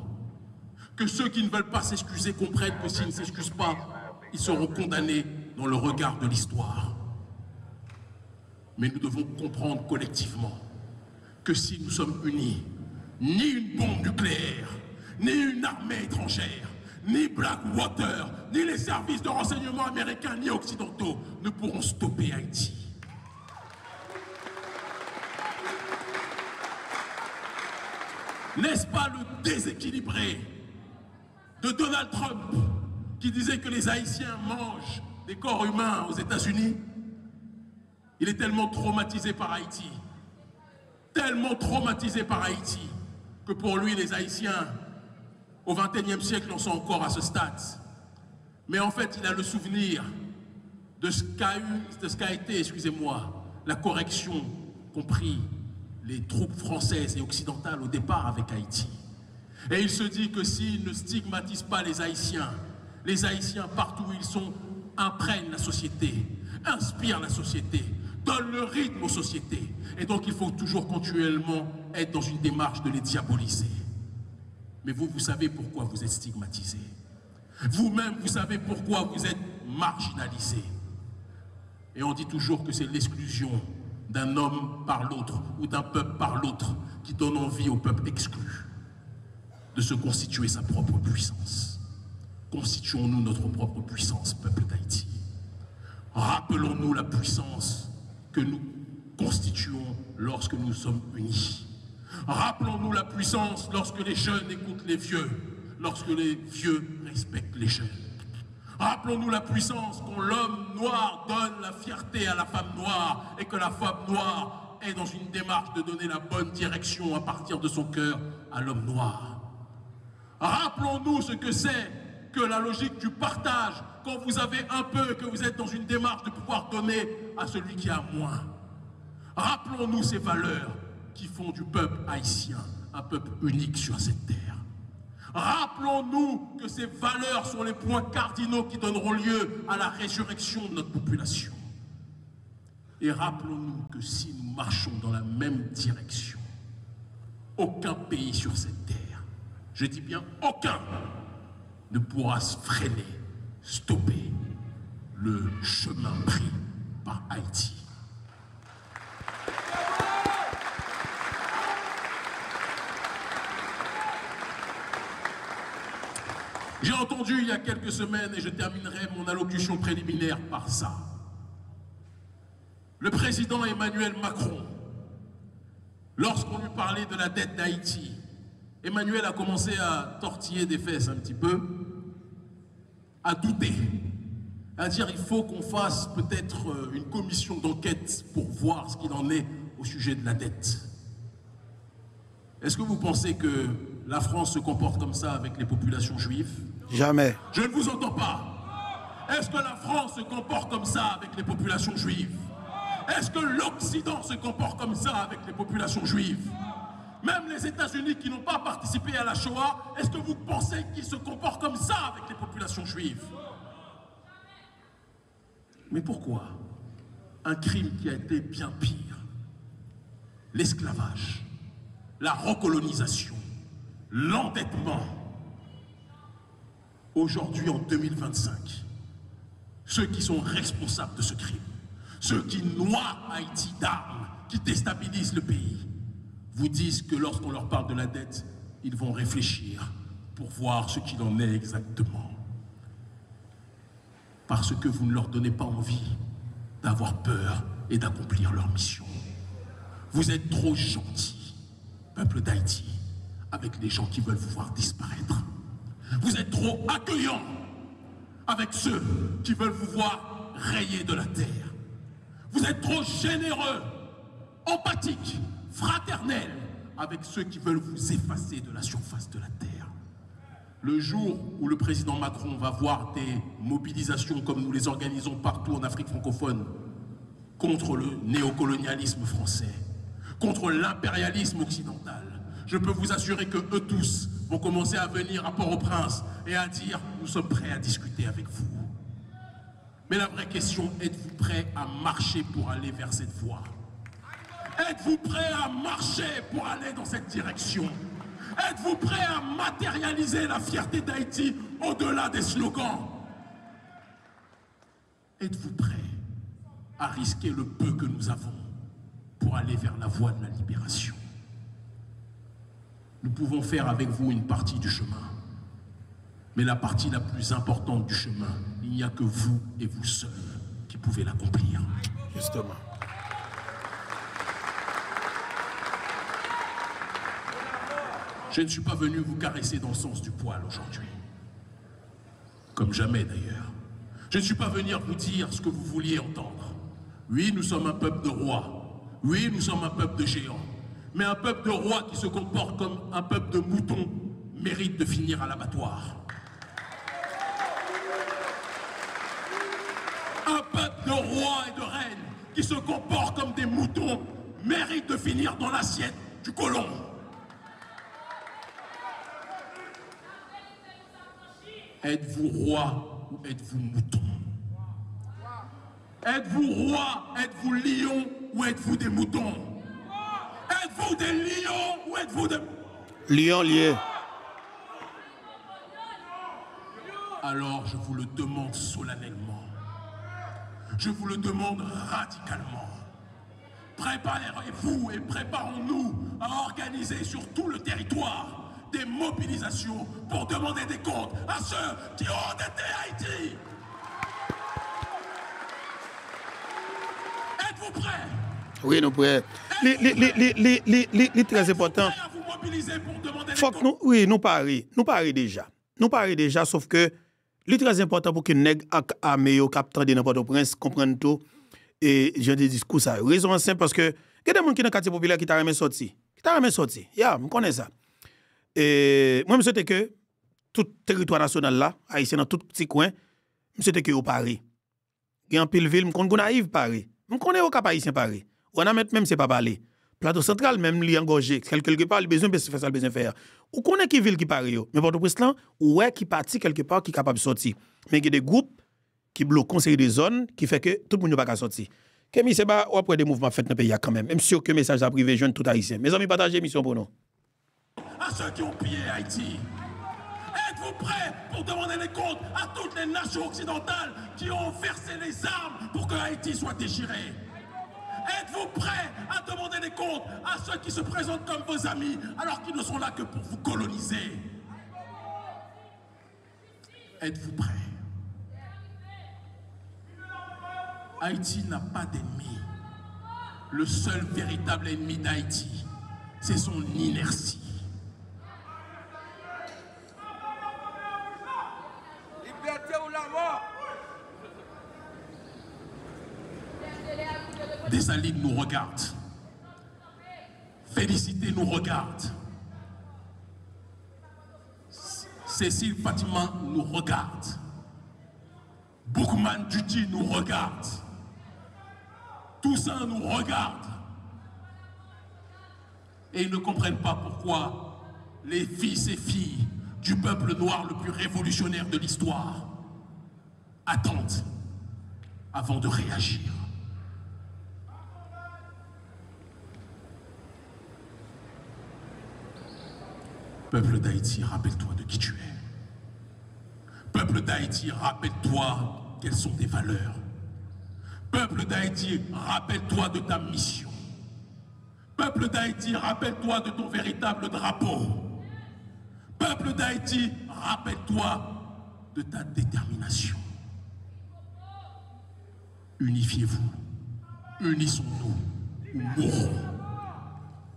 Que ceux qui ne veulent pas s'excuser comprennent que s'ils ne s'excusent pas, ils seront condamnés dans le regard de l'histoire. Mais nous devons comprendre collectivement que si nous sommes unis, ni une bombe nucléaire, ni une armée étrangère, ni Blackwater, ni les services de renseignement américains ni occidentaux ne pourront stopper Haïti. N'est-ce pas le déséquilibré de Donald Trump qui disait que les Haïtiens mangent des corps humains aux États-Unis? Il est tellement traumatisé par Haïti, que pour lui, les Haïtiens, au XXIe siècle, en sont encore à ce stade. Mais en fait, il a le souvenir de ce qu'a été, excusez-moi, la correction qu'ont pris les troupes françaises et occidentales au départ avec Haïti. Et il se dit que s'il ne stigmatise pas les Haïtiens partout où ils sont, imprègnent la société, inspirent la société, donnent le rythme aux sociétés. Et donc il faut toujours continuellement être dans une démarche de les diaboliser. Mais vous, vous savez pourquoi vous êtes stigmatisés. Vous-même, vous savez pourquoi vous êtes marginalisés. Et on dit toujours que c'est l'exclusion d'un homme par l'autre ou d'un peuple par l'autre qui donne envie au peuple exclu de se constituer sa propre puissance. Constituons-nous notre propre puissance, peuple d'Haïti. Rappelons-nous la puissance que nous constituons lorsque nous sommes unis. Rappelons-nous la puissance lorsque les jeunes écoutent les vieux, lorsque les vieux respectent les jeunes. Rappelons-nous la puissance quand l'homme noir donne la fierté à la femme noire et que la femme noire est dans une démarche de donner la bonne direction à partir de son cœur à l'homme noir. Rappelons-nous ce que c'est que la logique du partage quand vous avez un peu et que vous êtes dans une démarche de pouvoir donner à celui qui a moins. Rappelons-nous ces valeurs qui font du peuple haïtien un peuple unique sur cette terre. Rappelons-nous que ces valeurs sont les points cardinaux qui donneront lieu à la résurrection de notre population. Et rappelons-nous que si nous marchons dans la même direction, aucun pays sur cette terre, je dis bien aucun, ne pourra freiner, stopper le chemin pris par Haïti. J'ai entendu il y a quelques semaines, et je terminerai mon allocution préliminaire par ça, le président Emmanuel Macron, lorsqu'on lui parlait de la dette d'Haïti, Emmanuel a commencé à tortiller des fesses un petit peu, à douter, à dire il faut qu'on fasse peut-être une commission d'enquête pour voir ce qu'il en est au sujet de la dette. Est-ce que vous pensez que la France se comporte comme ça avec les populations juives? Jamais. Je ne vous entends pas. Est-ce que la France se comporte comme ça avec les populations juives? Est-ce que l'Occident se comporte comme ça avec les populations juives? Même les États-Unis qui n'ont pas participé à la Shoah, est-ce que vous pensez qu'ils se comportent comme ça avec les populations juives? Mais pourquoi un crime qui a été bien pire, l'esclavage, la recolonisation, l'endettement, aujourd'hui en 2025, ceux qui sont responsables de ce crime, ceux qui noient Haïti d'armes, qui déstabilisent le pays, vous disent que lorsqu'on leur parle de la dette, ils vont réfléchir pour voir ce qu'il en est exactement. Parce que vous ne leur donnez pas envie d'avoir peur et d'accomplir leur mission. Vous êtes trop gentils, peuple d'Haïti, avec les gens qui veulent vous voir disparaître. Vous êtes trop accueillants avec ceux qui veulent vous voir rayer de la terre. Vous êtes trop généreux, empathiques, fraternels avec ceux qui veulent vous effacer de la surface de la terre. Le jour où le président Macron va voir des mobilisations comme nous les organisons partout en Afrique francophone contre le néocolonialisme français, contre l'impérialisme occidental, je peux vous assurer que eux tous vont commencer à venir à Port-au-Prince et à dire « nous sommes prêts à discuter avec vous ». Mais la vraie question, êtes-vous prêts à marcher pour aller vers cette voie? Êtes-vous prêts à marcher pour aller dans cette direction? Êtes-vous prêts à matérialiser la fierté d'Haïti au-delà des slogans? Êtes-vous prêts à risquer le peu que nous avons pour aller vers la voie de la libération? Nous pouvons faire avec vous une partie du chemin. Mais la partie la plus importante du chemin, il n'y a que vous et vous seuls qui pouvez l'accomplir. Justement. Je ne suis pas venu vous caresser dans le sens du poil aujourd'hui. Comme jamais d'ailleurs. Je ne suis pas venu vous dire ce que vous vouliez entendre. Oui, nous sommes un peuple de rois. Oui, nous sommes un peuple de géants. Mais un peuple de rois qui se comporte comme un peuple de moutons mérite de finir à l'abattoir. Un peuple de rois et de reines qui se comporte comme des moutons mérite de finir dans l'assiette du colon. Êtes-vous roi ou êtes-vous mouton? Êtes-vous roi, êtes-vous lion ou êtes-vous des moutons? Êtes-vous des lions ou êtes-vous des... Lion lié. Alors je vous le demande solennellement. Je vous le demande radicalement. Préparez-vous et préparons-nous à organiser sur tout le territoire des mobilisations pour demander des comptes à ceux qui ont endetté Haïti. Êtes-vous prêts? Oui, nous prêts. Les très important. Faut que nous, oui, nous parions déjà. Nous parions déjà, sauf que le très important pour que les nègres armés au cap de n'importe prince comprennent tout et j'ai des discours ça. Raison simple parce que il y a des gens qui dans le quartier populaire qui t'a remis sorti. Ya, je connais ça. Et moi, je souhaite que tout territoire national là, haïtien dans tout petit coin, je souhaite que au Paris. Il y a un pile ville, je connais naïf Paris. Je connais au cap haïtien Paris. On a même c'est pas parler. Plateau central même li engorgé, quelque part, il besoin de faire ça, besoin faire. Ou connaît qui ville qui Paris yo, mais votre président ouais qui parti quelque part qui capable de sortir. Mais il y a des groupes qui bloquent conseil des zones qui fait que tout le monde ne peut pas sortir. Kémy c'est pas après des mouvements faits dans le pays quand même. Même sûr que message à privé jeune tout haïtien. Mes amis partagez mission pour nous. À ceux qui ont pillé Haïti. Êtes-vous prêts pour demander des comptes à toutes les nations occidentales qui ont versé les armes pour que Haïti soit déchiré? Êtes-vous prêts à demander des comptes à ceux qui se présentent comme vos amis alors qu'ils ne sont là que pour vous coloniser? Êtes-vous prêts? Haïti n'a pas d'ennemi. Le seul véritable ennemi d'Haïti, c'est son inertie. Liberté ou la mort? Desalignes nous regarde. Félicité nous regarde. Cécile Fatima nous regarde. Boukman Duty nous regarde. Toussaint nous regarde. Et ils ne comprennent pas pourquoi les fils et filles du peuple noir le plus révolutionnaire de l'histoire attendent avant de réagir. Peuple d'Haïti, rappelle-toi de qui tu es. Peuple d'Haïti, rappelle-toi quelles sont tes valeurs. Peuple d'Haïti, rappelle-toi de ta mission. Peuple d'Haïti, rappelle-toi de ton véritable drapeau. Peuple d'Haïti, rappelle-toi de ta détermination. Unifiez-vous. unissons-nous ou mourrons.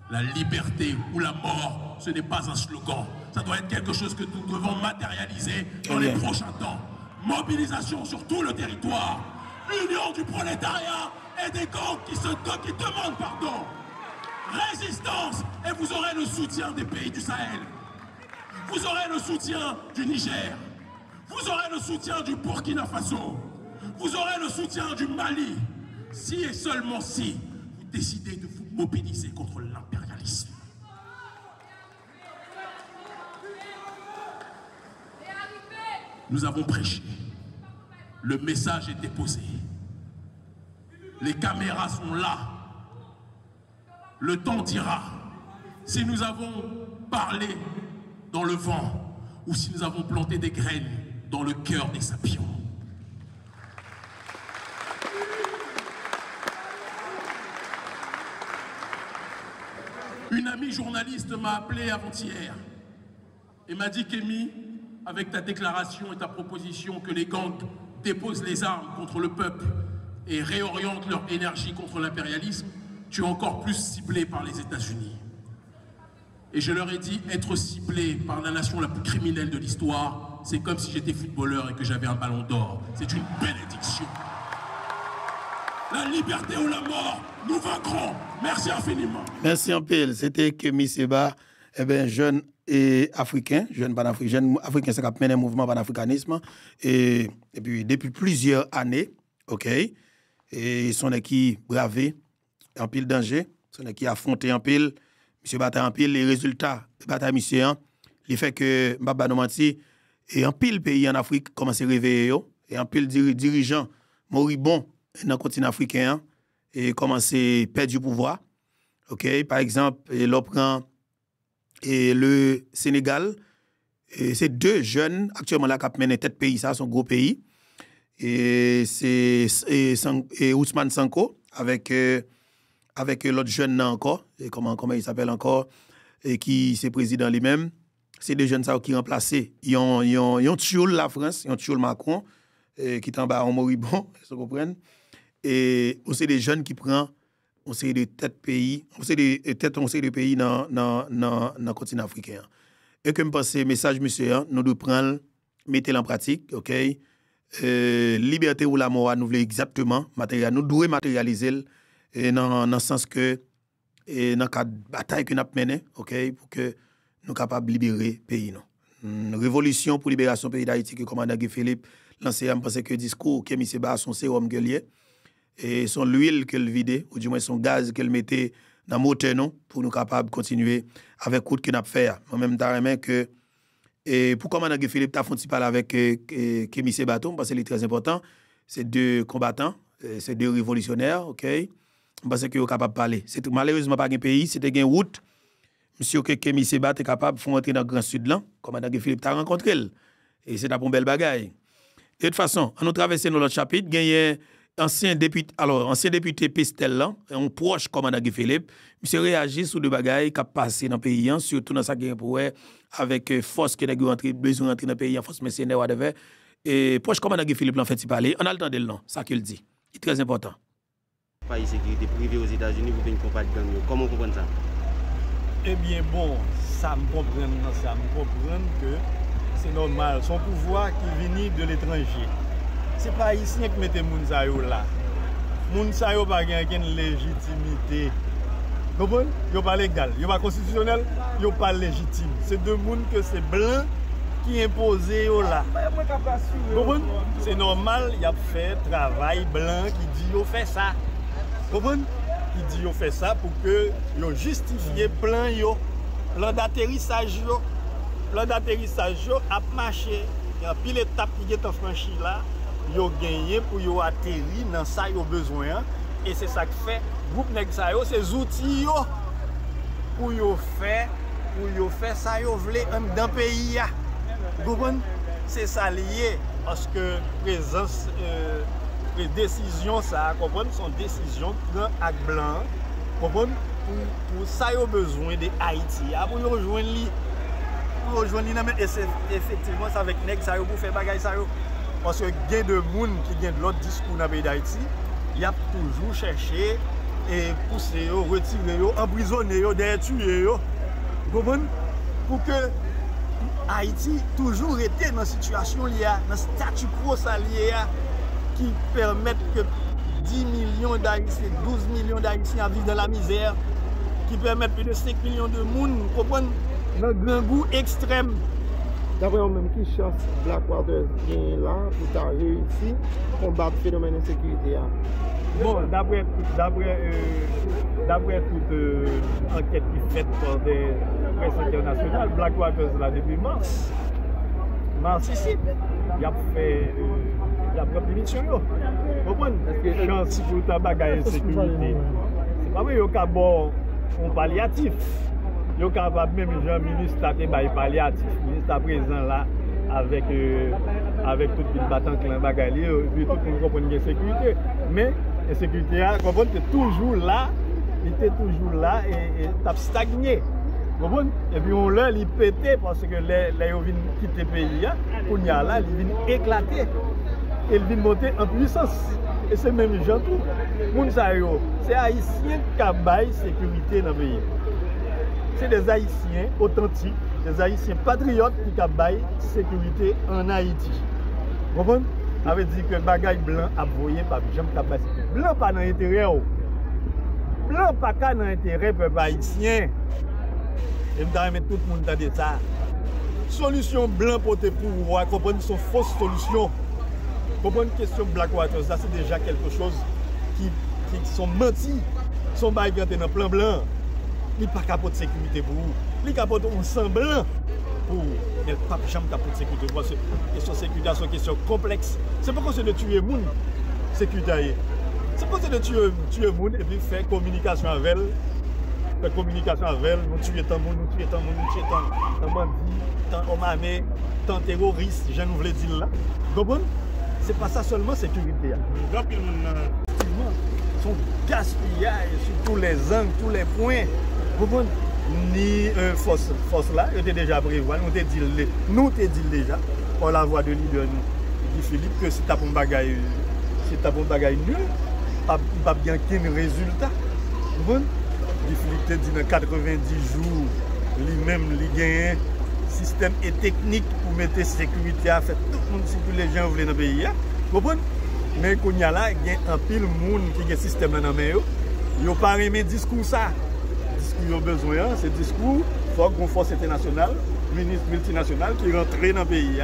La liberté ou la mort, ce n'est pas un slogan. Ça doit être quelque chose que nous devons matérialiser dans les prochains temps. Mobilisation sur tout le territoire. Union du prolétariat et des gangs qui demandent pardon. Résistance, et vous aurez le soutien des pays du Sahel. Vous aurez le soutien du Niger. Vous aurez le soutien du Burkina Faso. Vous aurez le soutien du Mali. Si et seulement si vous décidez de vous mobiliser contre l'impérialisme. Nous avons prêché. Le message est déposé. Les caméras sont là. Le temps dira si nous avons parlé dans le vent ou si nous avons planté des graines dans le cœur des sapiens. Une amie journaliste m'a appelé avant-hier et m'a dit qu'Émy, avec ta déclaration et ta proposition que les gangs déposent les armes contre le peuple et réorientent leur énergie contre l'impérialisme, tu es encore plus ciblé par les États-Unis. Et je leur ai dit, être ciblé par la nation la plus criminelle de l'histoire, c'est comme si j'étais footballeur et que j'avais un ballon d'or. C'est une bénédiction. La liberté ou la mort, nous vaincrons. Merci infiniment. Merci en pile. C'était Kémy Séba, jeune et africain, jeune africain, ça a mené un mouvement panafricanisme. Et puis, depuis plusieurs années, ok, et son équipe bravé, en pile danger, son équipe affronté en pile, monsieur bataille en pile, les résultats de bataille monsieur, il fait que Mbaba no menti, et en pile pays en Afrique commence à réveiller, et en pile dirigeants moribonds dans le continent africain, et commence à perdre du pouvoir. Ok, par exemple, l'on prend le Sénégal, c'est deux jeunes actuellement là qui mènent tête pays, ça, son gros pays. Et c'est Ousmane Sanko avec l'autre jeune là encore, et comment il s'appelle encore, et qui c'est président lui-même. C'est des jeunes ça qui remplacé. Ils ont tué la France, ils ont tué Macron, qui est en bas en moribond, vous comprenez. Et c'est des jeunes qui prennent on sait de tête pays, on sait de pays dans le continent africain. Et que je pense message monsieur, nous devons prendre mettre en pratique, OK? Liberté ou la mort, nous voulons exactement nous devons matérialiser dans le sens que dans la bataille que nous avons menée, OK, pour que nous soyons capables de libérer le pays. Une révolution pour libération du pays d'Haïti que le commandant Guy Philippe lancé, je pense que le discours Kémy Séba son sérum gueulier et son l'huile qu'elle vidait, ou du moins son gaz qu'elle mettait dans le moteur pour nous capables de continuer avec tout ce que nous avons fait. En même temps, que pour commandant Guy Philippe, tu as parlé avec Kémy Séba, parce que c'est très important. C'est deux combattants, c'est deux révolutionnaires, OK? Parce que vous capable de parler. C'est malheureusement pas un pays, c'était une route. Monsieur Kémy Séba est capable de faire entrer dans le Grand Sud, là, commandant Guy Philippe, tu as rencontré. Et c'est une belle bagaille. De toute façon, on a traversé dans l'autre chapitre, il y a ancien député Pestel, là, un proche commandant Guy Philippe, monsieur réagit sur deux bagailles qui ont passé dans le pays, surtout dans sa guerre pour avec force qui a besoin d'entrer dans le pays, force mercenaire, whatever. Et proche commandant Guy Philippe, en fait, il parle. On a le temps de le nom, ça qu'il dit. C'est très important. Pas de sécurité privée aux États-Unis pour une compagnie de gang. Comment vous comprenez ça? Eh bien, bon, ça me comprend que c'est normal. Son pouvoir qui vient de l'étranger. Ce n'est pas ici qui mette Mounsayo là. Mounsayo n'a pas aucune légitimité. Vous comprenez? Il n'est pas légal, il n'est pas constitutionnel, il n'est pas légitime. C'est deux mondes que c'est blanc qui imposent là. Vous comprenez? C'est normal, il a fait travail blanc qui dit qu'il fait ça. Vous comprenez? Qui dit qu'il fait ça pour que il justifie plan d'atterrissage. Plan d'atterrissage a marché. Il y a pile d'étapes qui sont franchies là. Ils ont gagné pour qu'ils atterrir dans ça qu'ils ont besoin. Et c'est ça que fait le groupe Nexayo, ces outils pour qu'ils fassent ça qu'ils veulent dans le pays. Vous comprenez? C'est ça lié parce que présence, les décisions, ça, comprenez, sont décisions d'un acte blanc. Comprenez? Pour ça qu'ils ont besoin de Haïti. Pour qu'ils rejoignent lui. Pour rejoindre lui, effectivement, c'est avec Nexayo pour faire bagaille ça. Parce que il y a des gens qui ont de l'autre discours dans le pays d'Haïti, il a toujours cherché et pousser, retirer, emprisonner, tuer. Vous comprenez? Pour que Haïti toujours été dans une situation liée, dans un statu quo qui permet que 10 millions d'Haïtiens, 12 millions d'Haïtiens vivent dans la misère, qui permet plus de 5 millions de monde, vous comprenez? Dans un grand goût extrême. D'après vous-même, qui chance Blackwater vient là pour réussir à combattre le phénomène d'insécurité? Bon, d'après toute enquête qui est faite par des presses internationales, Blackwater là depuis mars ici, il a fait la propre émission. Vous comprenez? Chance pour ta bagaille insécurité. C'est pas vrai, il y a un palliatif. Il y a capable même Jean-Ministre palliatif. Le ministre à présent là avec toute une battante clan bagaille, puis tout le monde comprend la sécurité. Mais la sécurité, comprendre que toujours là, il était toujours là et t'a stagné. Et puis on l'a pété parce que les viennent quitter le pays, on y a là, ils viennent éclater. Et ils viennent monter en puissance. Et c'est même gens tout. C'est Haïtiens qui ont la sécurité dans le pays. C'est des Haïtiens authentiques, des Haïtiens patriotes qui ont la sécurité en Haïti. Vous comprenez? Ça veut dire que les bagailles blancs à voyer par les gens qui ont la sécurité. Blanc pas dans l'intérêt. Blanc pas dans l'intérêt peuple haïtien. Et je vais mettre tout le monde dans ça. Solution blanc pour te pouvoir, comprendre son fausse solution. Comprendre une question Blackwater, ça c'est déjà quelque chose qui sont mentis. Son bail dans le plan blanc. Il n'y a pas capable de sécurité pour vous. Il y a capable de semblant pour vous. Mais pas jamais capable de sécurité pour vous. Question sécurité, c'est une question complexe. C'est pas question de tuer les gens, sécurité. C'est pas question de tuer les gens et puis faire communication avec eux. Faire communication avec eux, nous tuer tant de monde, nous tuer tant de monde, nous tuer tant de bandits, tant d'hommes armés, tant de terroristes, je ne voulais dire là. Vous comprenez? C'est pas ça seulement sécurité. Son gaspillage sur tous les angles, tous les points. Vous comprenez? Ni force là, il était déjà prévu. Nous te dit déjà, par la voix de leader Guy Philippe, que si tu as un bagage nul, pas bien aucun résultat. Vous comprenez? Guy Philippe te dit dans 90 jours, lui-même, il gagne un système et technique pour mettre sécurité à faire tout le monde, si tous les gens veulent dans le pays. Vous comprenez? Mais quand il y a là, il y a un pile de monde qui a un système dans le pays. Ils n'ont pas aimé discours ça. Ils ont besoin, ce discours, il faut qu'on force internationale, ministre multinational qui rentre dans le pays,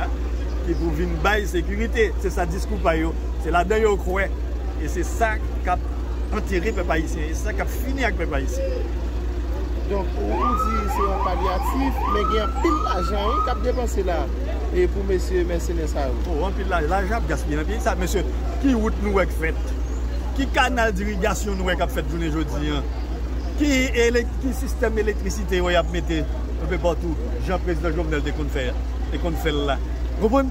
qui pour venir bailler sécurité. C'est ça le discours par eux. C'est là-dedans qu'ils croient. Et c'est ça qui a enterré le peuple haïtien. Et c'est ça qui a fini avec le peuple haïtien. Donc, on dit c'est un palliatif, mais il y a un pile d'argent qui a dépensé là. Et pour monsieur mercenaire ça. Oh, un pile l'argent gaspillé dans le pays. Ça, monsieur, qui route nous a fait? Qui canal d'irrigation nous a fait journée aujourd'hui? Qui système d'électricité vous avez mis un peu partout? Jean-Président Jovenel de qu'on fait là. Vous comprenez?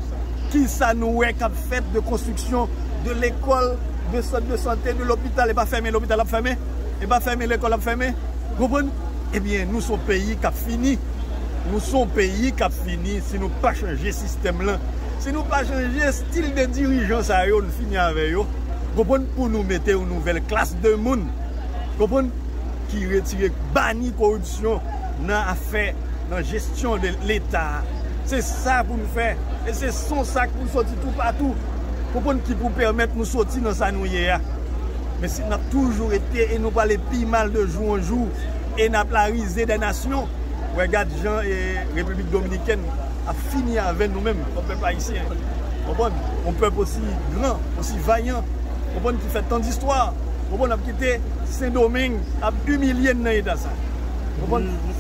Qui ça nous a fait de construction de l'école, de centre de santé, de l'hôpital? Et pas fermer l'hôpital, a fermé. Et pas fermer l'école, a fermé. Vous comprenez? Eh bien, nous sommes pays qui a fini. Nous sommes pays qui a fini si nous pas changer ce système là. Si nous pas changer le style de dirigeants, ça nous finit avec eux. Vous comprenez? Pour nous mettre une nouvelle classe de monde. Vous comprenez? Qui retire, bannir la corruption dans l'affaire, dans la gestion de l'État. C'est ça pour nous faire. Et c'est son sac pour nous sortir tout partout. Qui pour permettre de nous sortir dans sa nouille. Mais si nous avons toujours été et nous pas les pires mal de jour en jour et nous avons la risée des nations, regarde Jean et République Dominicaine a fini avec nous-mêmes, comme peuple haïtien. Un peuple aussi grand, aussi vaillant, qui fait tant d'histoire. On a quitté Saint-Domingue, a humilié dans l'État.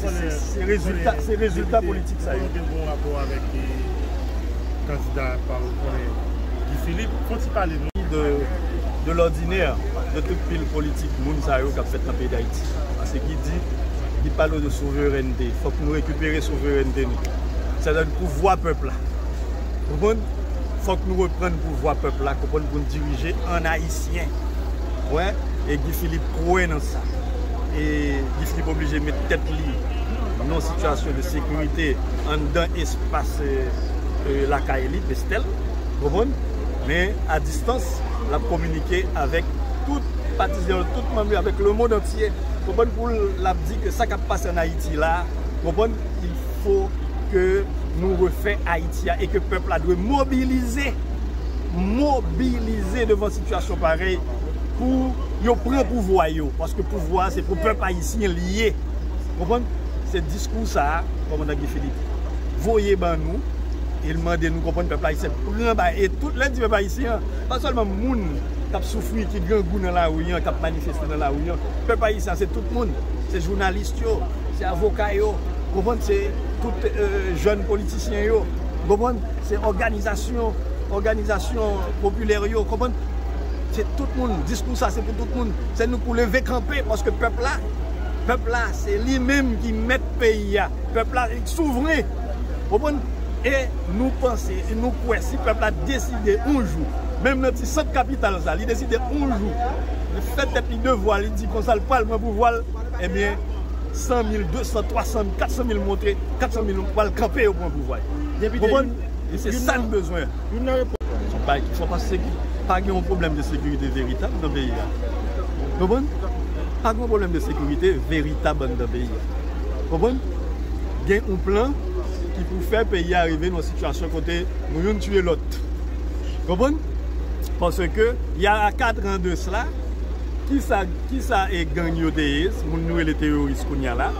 C'est résultat politique. Ça. On a un bon rapport avec les candidats par Guy Philippe. Quand il parle de l'ordinaire, de toute pile politique, monde qui a fait dans le pays d'Haïti. Parce qu'il dit, il parle de souveraineté. Il faut que nous récupérions la souveraineté. C'est-à-dire le pouvoir peuple. Il faut que nous reprenions le pouvoir peuple pour nous diriger en haïtien. Ouais, et Guy Philippe croit dans ça. Et Guy Philippe est obligé de mettre tête libre dans une situation de sécurité en dans l'espace la Kaélie, Bestel. Mais à distance, la communiquer avec tout partisan, tout membre avec le monde entier. Pour la dire que ça qui passe en Haïti là, il faut que nous refait Haïti et que le peuple doit mobiliser devant une situation pareille pour prendre pouvoir. Parce que le pouvoir, c'est pour le peuple haïtien lié. Vous comprenez? Ce discours ça, commandant Guy Philippe, voyez ben nous, il demande nous comprendre le peuple haïtien. Et tout le peuple haïtien, pas seulement les gens qui ont souffert, qui ont goût dans la rue, qui ont manifesté dans la rue. Le peuple haïtien, c'est tout le monde. C'est journalistes, c'est avocats, c'est tout jeunes politiciens, c'est organisation populaire, c'est tout le monde. Le discours ça, c'est pour tout le monde. C'est nous pour lever camper parce que le peuple là, c'est lui-même qui met le pays. Le peuple là est souverain. Et nous pensons, nous croyons, si le peuple a décidé un jour, même notre centre capital, il a décidé un jour, le fait d'être devoir, il dit qu'on s'en parle pour pouvoir, eh bien, 100 000, 200, 300 000, 400 000 monter, 400 000 pour le camper au point pouvoir. C'est ça le besoin. Il ne faut pas qu'il y ait un problème de sécurité véritable dans le pays. Pas de problème de sécurité véritable dans le pays. Il y a un plan qui peut faire le pays arriver dans une situation côté nous avons tué l'autre. Parce que il y a 4 ans de cela, qui ça est gagné les terroristes qu'on y a là,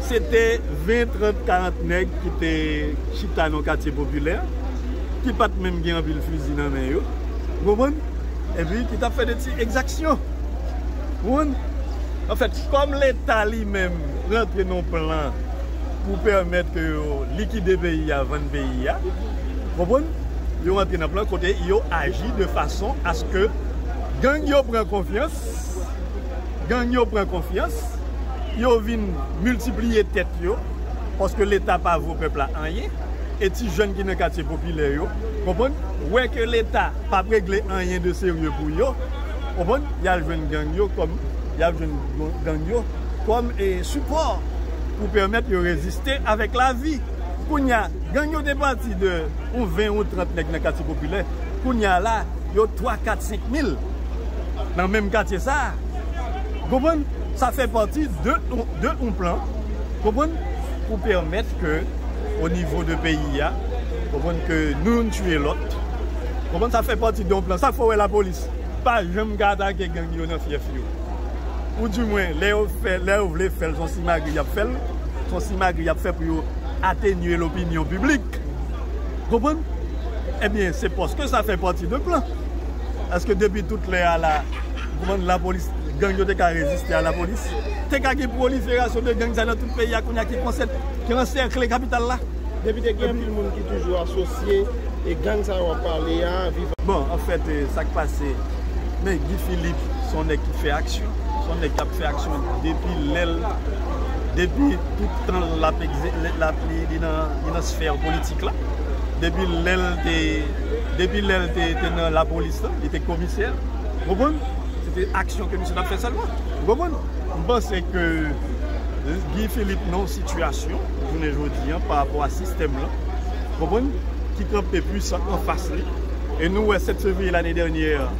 c'était 20, 30, 40 nègres qui étaient chita dans le quartier populaire, qui pas même bien en ville fusil dans les mains. Et puis qui t'a fait des petites exactions. En fait, comme l'État lui-même rentre dans le plan pour permettre que liquider le pays avant le pays, ils rentrent dans le plan côté, ils agissent de façon à ce que gang prend confiance, ils viennent multiplier tête parce que l'État pas vaut peuple à rien. Et les jeunes qui sont dans le quartier populaire, comprendre ouais que l'État pas réglé rien de sérieux pour eux, comprendre il y a le jeune gang comme support pour permettre de résister avec la vie. Il y a gang des partis de 20 ou 30 dans le quartier populaire, il y a là 3, 4, 5 000 dans le même quartier ça. Comprendre ça fait partie de un plan pour permettre que au niveau de pays, que nous tuons l'autre. Ça fait partie d'un plan. Ça faut la police. Pas jamais garder que gang yo dans fief yo. Ou du moins, les voulez faire son simagri a fait pour atténuer l'opinion publique. Comprenez? Eh bien, c'est parce que ça fait partie d'un plan. Parce que depuis toutes les là, la police, gang yo a résisté à la police. T'es qu'à une prolifération de gangs dans tout le pays qui encercle les capitales là. Depuis qu'il y a des gens qui sont toujours associés et gangs ça va parler à vivre. Bon, en fait, ça qui passe, mais Guy Philippe, son équipe fait action. Son équipe fait action depuis tout le temps dans la sphère politique là. Depuis l'aile était dans la police, il était commissaire. C'était action que nous avons fait seulement. Je pense que Guy Philippe non situation, je ne dis par rapport à ce système là, qui campait puissant en face. Et nous, 7 février l'année dernière,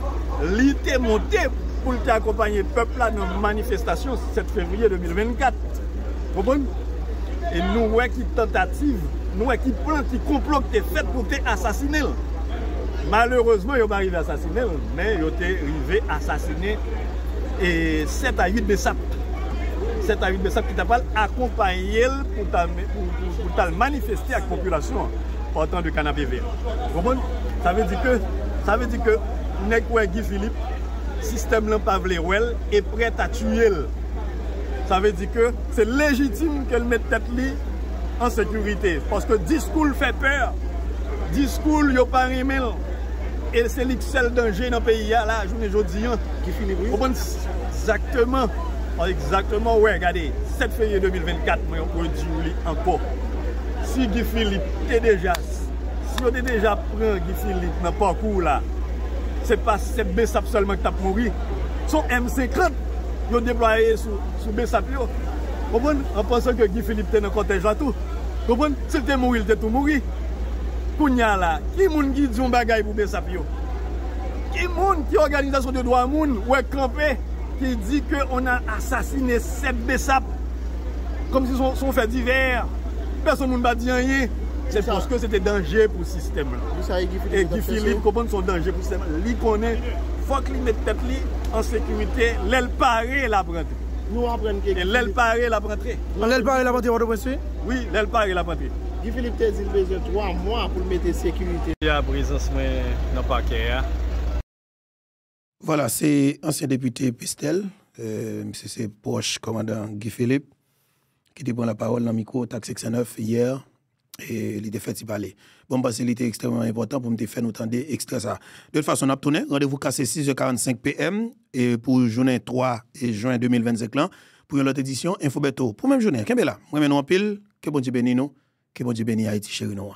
il était monté pour accompagner le peuple là dans une manifestation 7 février 2024. Et nous, qui tentative, nous, qui plan, qui complot qui est fait pour assassiner. Malheureusement, ils n'ont pas arrivé à assassiner, mais ils ont arrivé à assassiner 7 à 8 décembre. 7 à 8 décembre qui t'a pas accompagné pour manifester avec la population portant de canapé vert. Ça veut dire que Guy Philippe, système là pas vle est prêt à tuer. Ça veut dire que c'est légitime qu'elle mette tête en sécurité. Parce que discours fait peur. Discours yo pas rimel. Et c'est l'excel danger dans le pays là, je ne dis rien. Guy Philippe. Exactement, ouais, regardez, 7 février 2024, moi, on peut dire encore. Si Guy Philippe est déjà, si on est déjà pris Guy Philippe dans le parcours là, c'est pas cette Bessap seulement qui a mouru. Son M50, ils ont déployé sous Bessap. En pensant que Guy Philippe était dans le contingent tout. S'il était mort, il était tout mort. Kounya là, qui moun qui dit un bagay pour Bessap yo? qui moun qui organisation de droits moun ouais campé qui dit que on a assassiné Seb Bessap comme si son fait divers. Personne ne m'a dit rien. C'est parce que c'était danger pour le système. Et Guy Philippe comprend son danger pour le système. Il connaît, il faut qu'il mette tête en sécurité, l'aile parée la prendre. Nous apprenons que. Et l'aile parée la prendre. L'aile parée la prendre, votre oui, l'aile parée la prendre. Guy Philippe t'a dit qu'il besoin de 3 mois pour mettre sécurité. Il y a présence dans le paquet. Voilà, c'est ancien député Pestel, c'est proche commandant Guy Philippe, qui prend la parole dans le micro Taxe 609 hier, et il était fait y parler. Bon, parce qu'il était extrêmement important pour me faire nous entendre extrait ça. De toute façon, on a tourné, rendez-vous cassé 6h45 PM, et pour journée 3 et juin 2025, là, pour une autre édition, Infobeto. Pour même journée, qu'est-ce que là? Moi, maintenant, en pile, que bon Dieu bénisse nous, que bon Dieu bénisse Haïti, chéri nous.